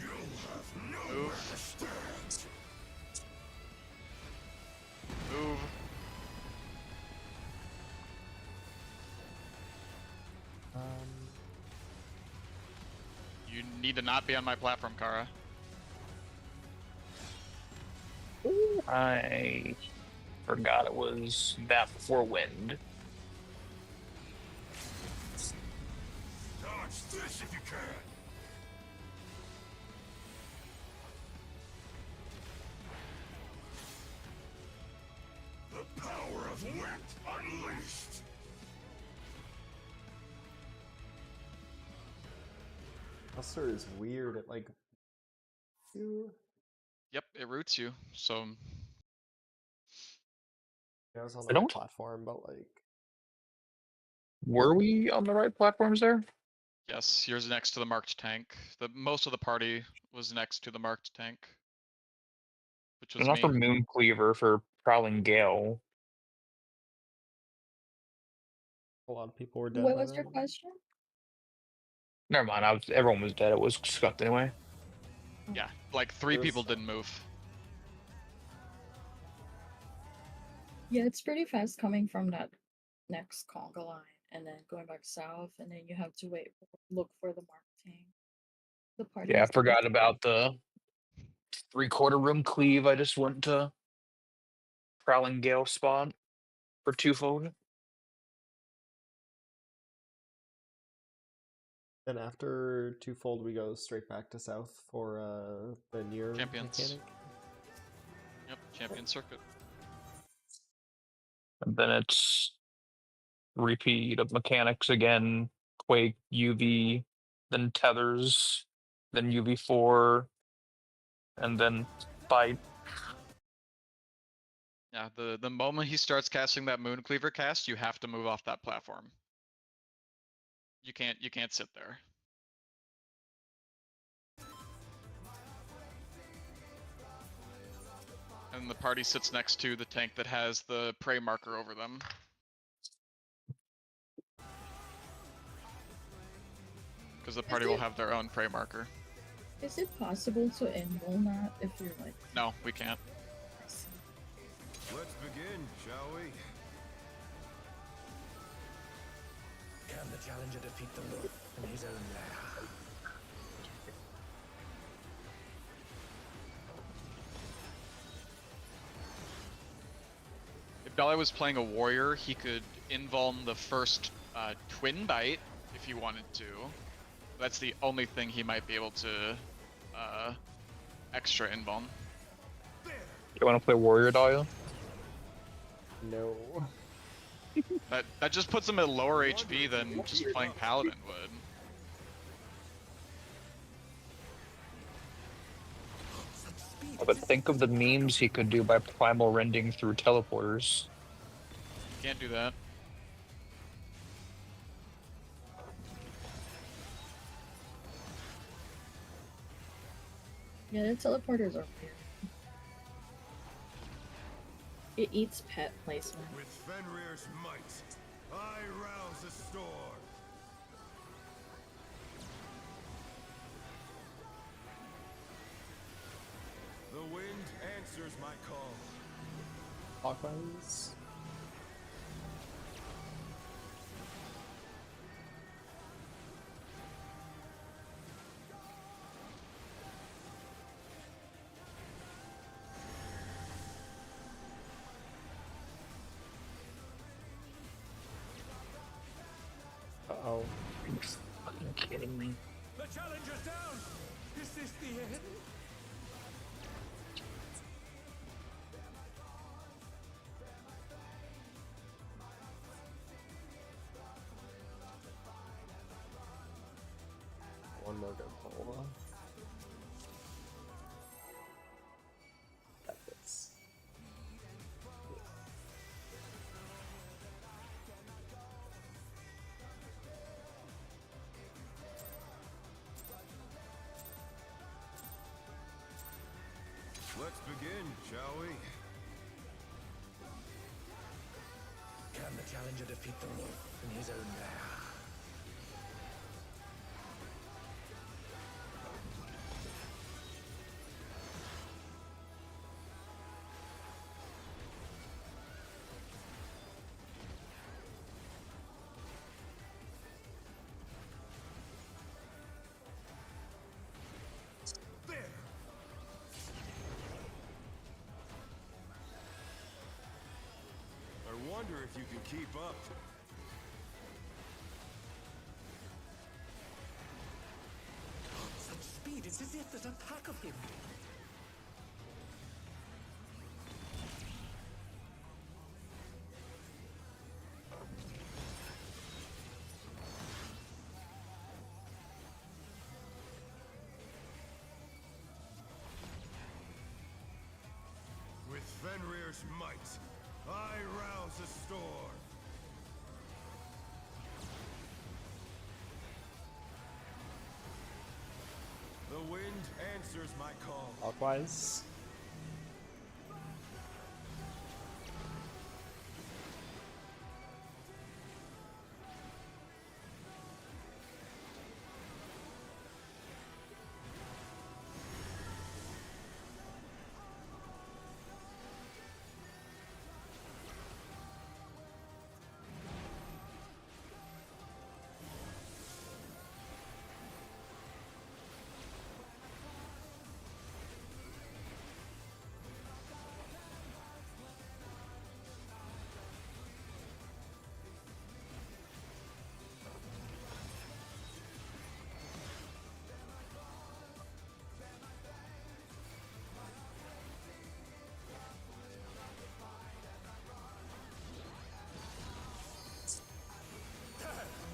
You'll have nowhere Move. to stand. Move. You need to not be on my platform, Kara. I forgot it was that before wind. Dodge this if you can. The power of wit unleashed. Buster is weird at like. Yep, it roots you. So I was on I the right don't- platform, but like. Were we on the right platforms there? yes, yours next to the marked tank. The most of the party was next to the marked tank, which was Not me. for Moon Cleaver, for Prowling Gale. A lot of people were dead. What by was your then. question? Never mind. Everyone was dead. It was scuffed anyway. Yeah, like 3 There was people some- didn't move. Yeah, it's pretty fast coming from that next conga line and then going back south, and then you have to look for the marketing. The party. Yeah, I is forgot about the 3/4 room cleave. I just went to Prowling Gale spot for twofold. Then after twofold, we go straight back to south for the near Champions. mechanic. Yep, champion circuit. And then it's repeat of mechanics again. Quake, UV, then tethers, then UV4, and then fight. Yeah, the moment he starts casting that Moon Cleaver cast, you have to move off that platform. You can't sit there. And the party sits next to the tank that has the prey marker over them. Because the party will have their own prey marker. Is it possible to enroll that if you're like? No, we can't. I see. Let's begin, shall we? Can the challenger defeat the wolf in his own lair? If Dolly was playing a warrior, he could invuln the first twin bite if he wanted to. That's the only thing he might be able to extra invuln. You want to play Warrior, Dahlia? No. That just puts him at lower HP than just playing Paladin would. But think of the memes he could do by primal rending through teleporters. Can't do that. Yeah, the teleporters are weird. It eats pet placement. With Fenrir's might, I rouse a storm. The wind answers my call. Clockwise. Uh-oh. Are you fucking kidding me? The challenger's down! Is this the end? Let's begin, shall we? Can the challenger defeat the wolf in his own lair? There! I wonder if you can keep up. Such speed, it's as if there's a pack of him. With Fenrir's might, I rouse a storm. The wind answers my call. Clockwise.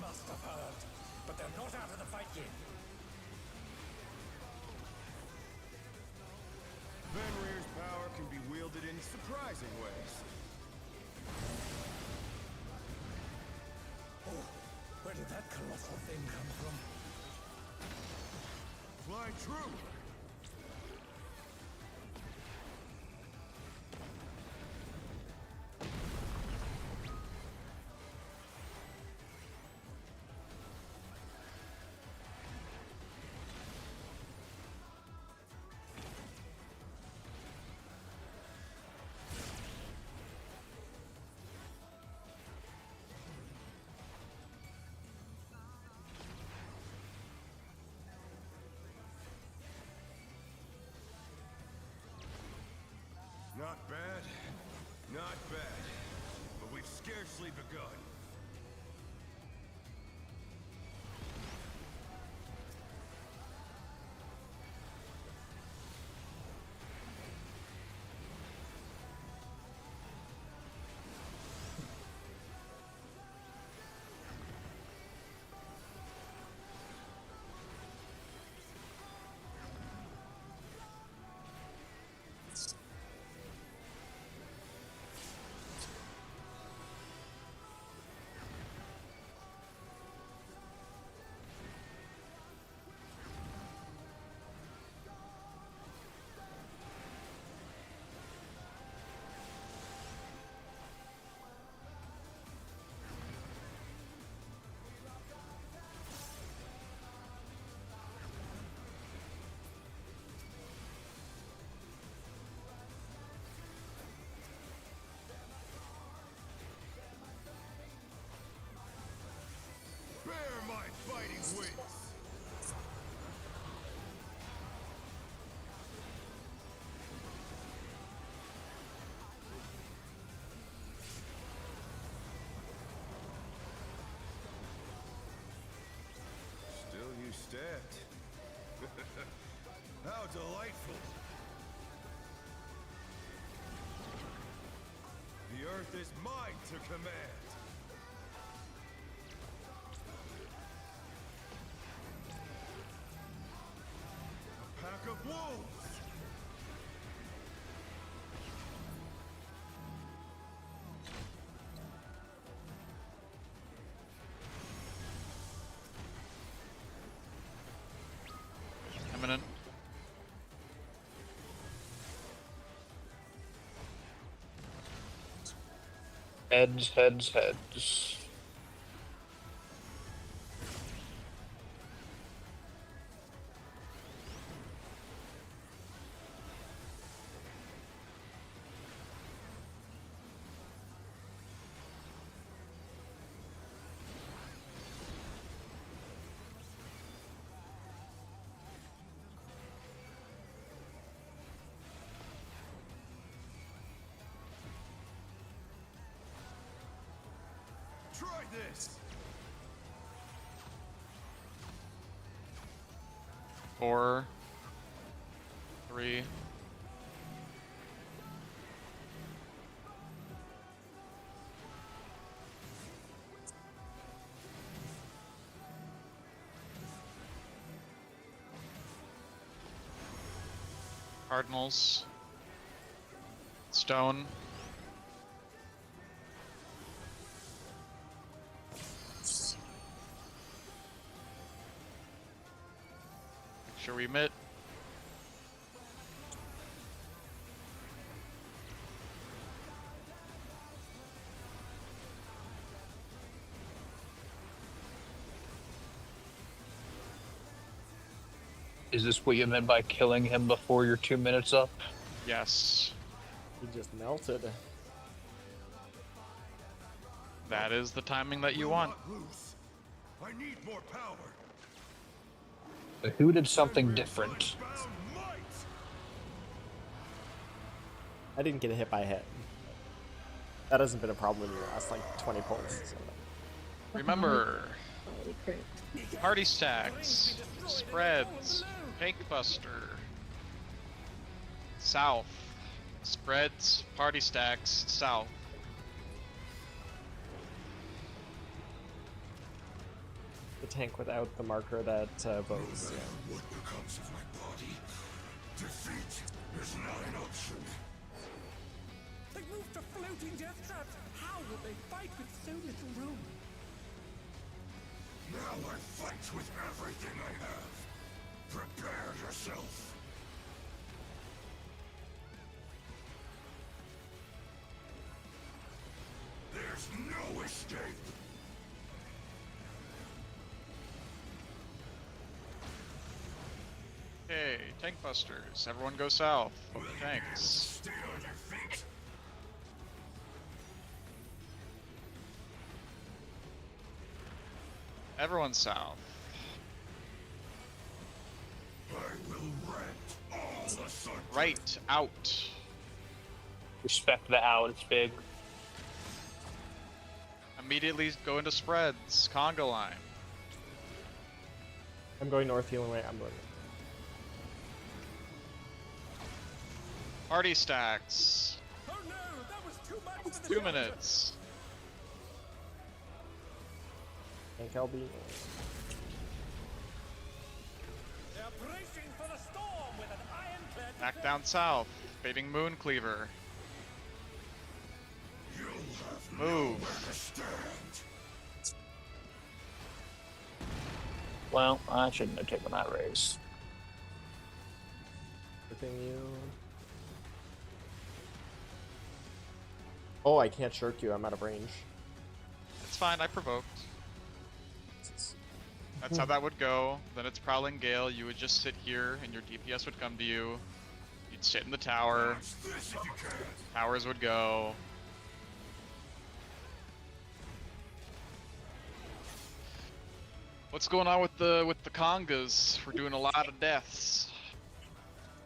Must have heard, but they're not out of the fight yet. Fenrir's power can be wielded in surprising ways. Oh, where did that colossal thing come from? Fly true! Not bad, not bad, but we've scarcely begun. Bear my fighting wings! Still you stepped. How delightful! The earth is mine to command! A pack of wolves! Imminent. Heads, heads, heads. Try this. 4, 3. Cardinals. Stone. Make sure we emit. Is this what you meant by killing him before your 2 minutes up? Yes. He just melted. That is the timing that you Will want. not lose. I need more power. Who did something different? Bloodbound might. I didn't get hit by a hit. That hasn't been a problem in your last like 20 pulls. So. Remember, Holy crap. party stacks, spreads, fake buster, south, spreads, party stacks, south. The tank without the marker that votes. Yeah. What becomes of my body? Defeat is not an option. They moved to floating death traps. How will they fight with so little room? Now I fight with everything I have. Prepare yourself. There's no escape. Okay, tank busters. Everyone go south. Fuck the tanks. Stay on your feet. Everyone south. I will rent all the sun. Right out. Respect the out, it's big. Immediately go into spreads. Conga line. I'm going north, healing way. I'm going. Party stacks. Oh no, that was too much for the 2 shelter. minutes. Tank LB. They're bracing for the storm with an ironclad Back defense. down south. Fading moon cleaver. You'll have Move. nowhere to stand. Well, I shouldn't have taken that raise. Everything you. Oh, I can't shirk you. I'm out of range. It's fine, I provoked. That's how that would go. Then it's Prowling Gale. You would just sit here and your DPS would come to you. You'd sit in the tower. Watch this if you can. Towers would go. What's going on with the congas? We're doing a lot of deaths.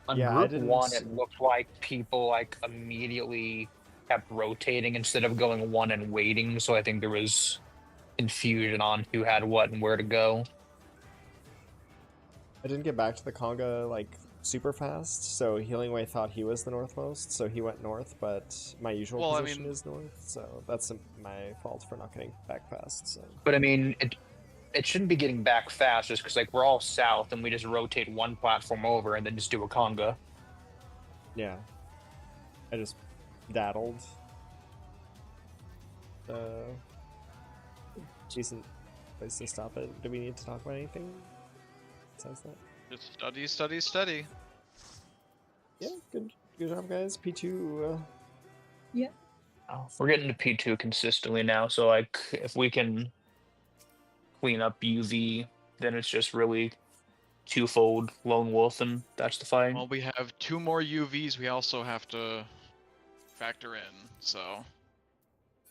On Yeah, I group didn't one, s- it looked like people like immediately kept rotating instead of going one and waiting. So I think there was confusion on who had what and where to go. I didn't get back to the Conga like super fast, so Healing Way thought he was the northmost, so he went north, but my usual Well, I position mean- is north, so that's my fault for not getting back fast. So But I mean, it shouldn't be getting back fast just because like we're all south and we just rotate one platform over and then just do a conga. yeah, I just daddled. Decent place to stop it. Do we need to talk about anything besides that? Just study, study, study. Yeah, good job, guys. P2. Yeah. We're getting to P2 consistently now, so like if we can clean up UV, then it's just really twofold lone wolf, and that's the fight. Well, we have 2 more UVs we also have to factor in, so.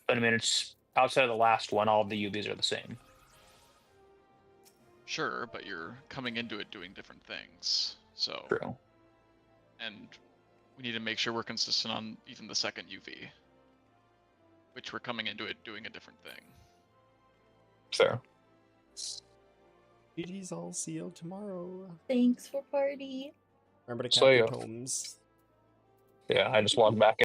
But I mean, it's outside of the last one, all of the UVs are the same. Sure, but you're coming into it doing different things, so. True. And we need to make sure we're consistent on even the second UV, which we're coming into it doing a different thing. Fair. GG's, I'll see you tomorrow. Thanks for party. Remember to So, count your yeah. tomes. Yeah, I just walked back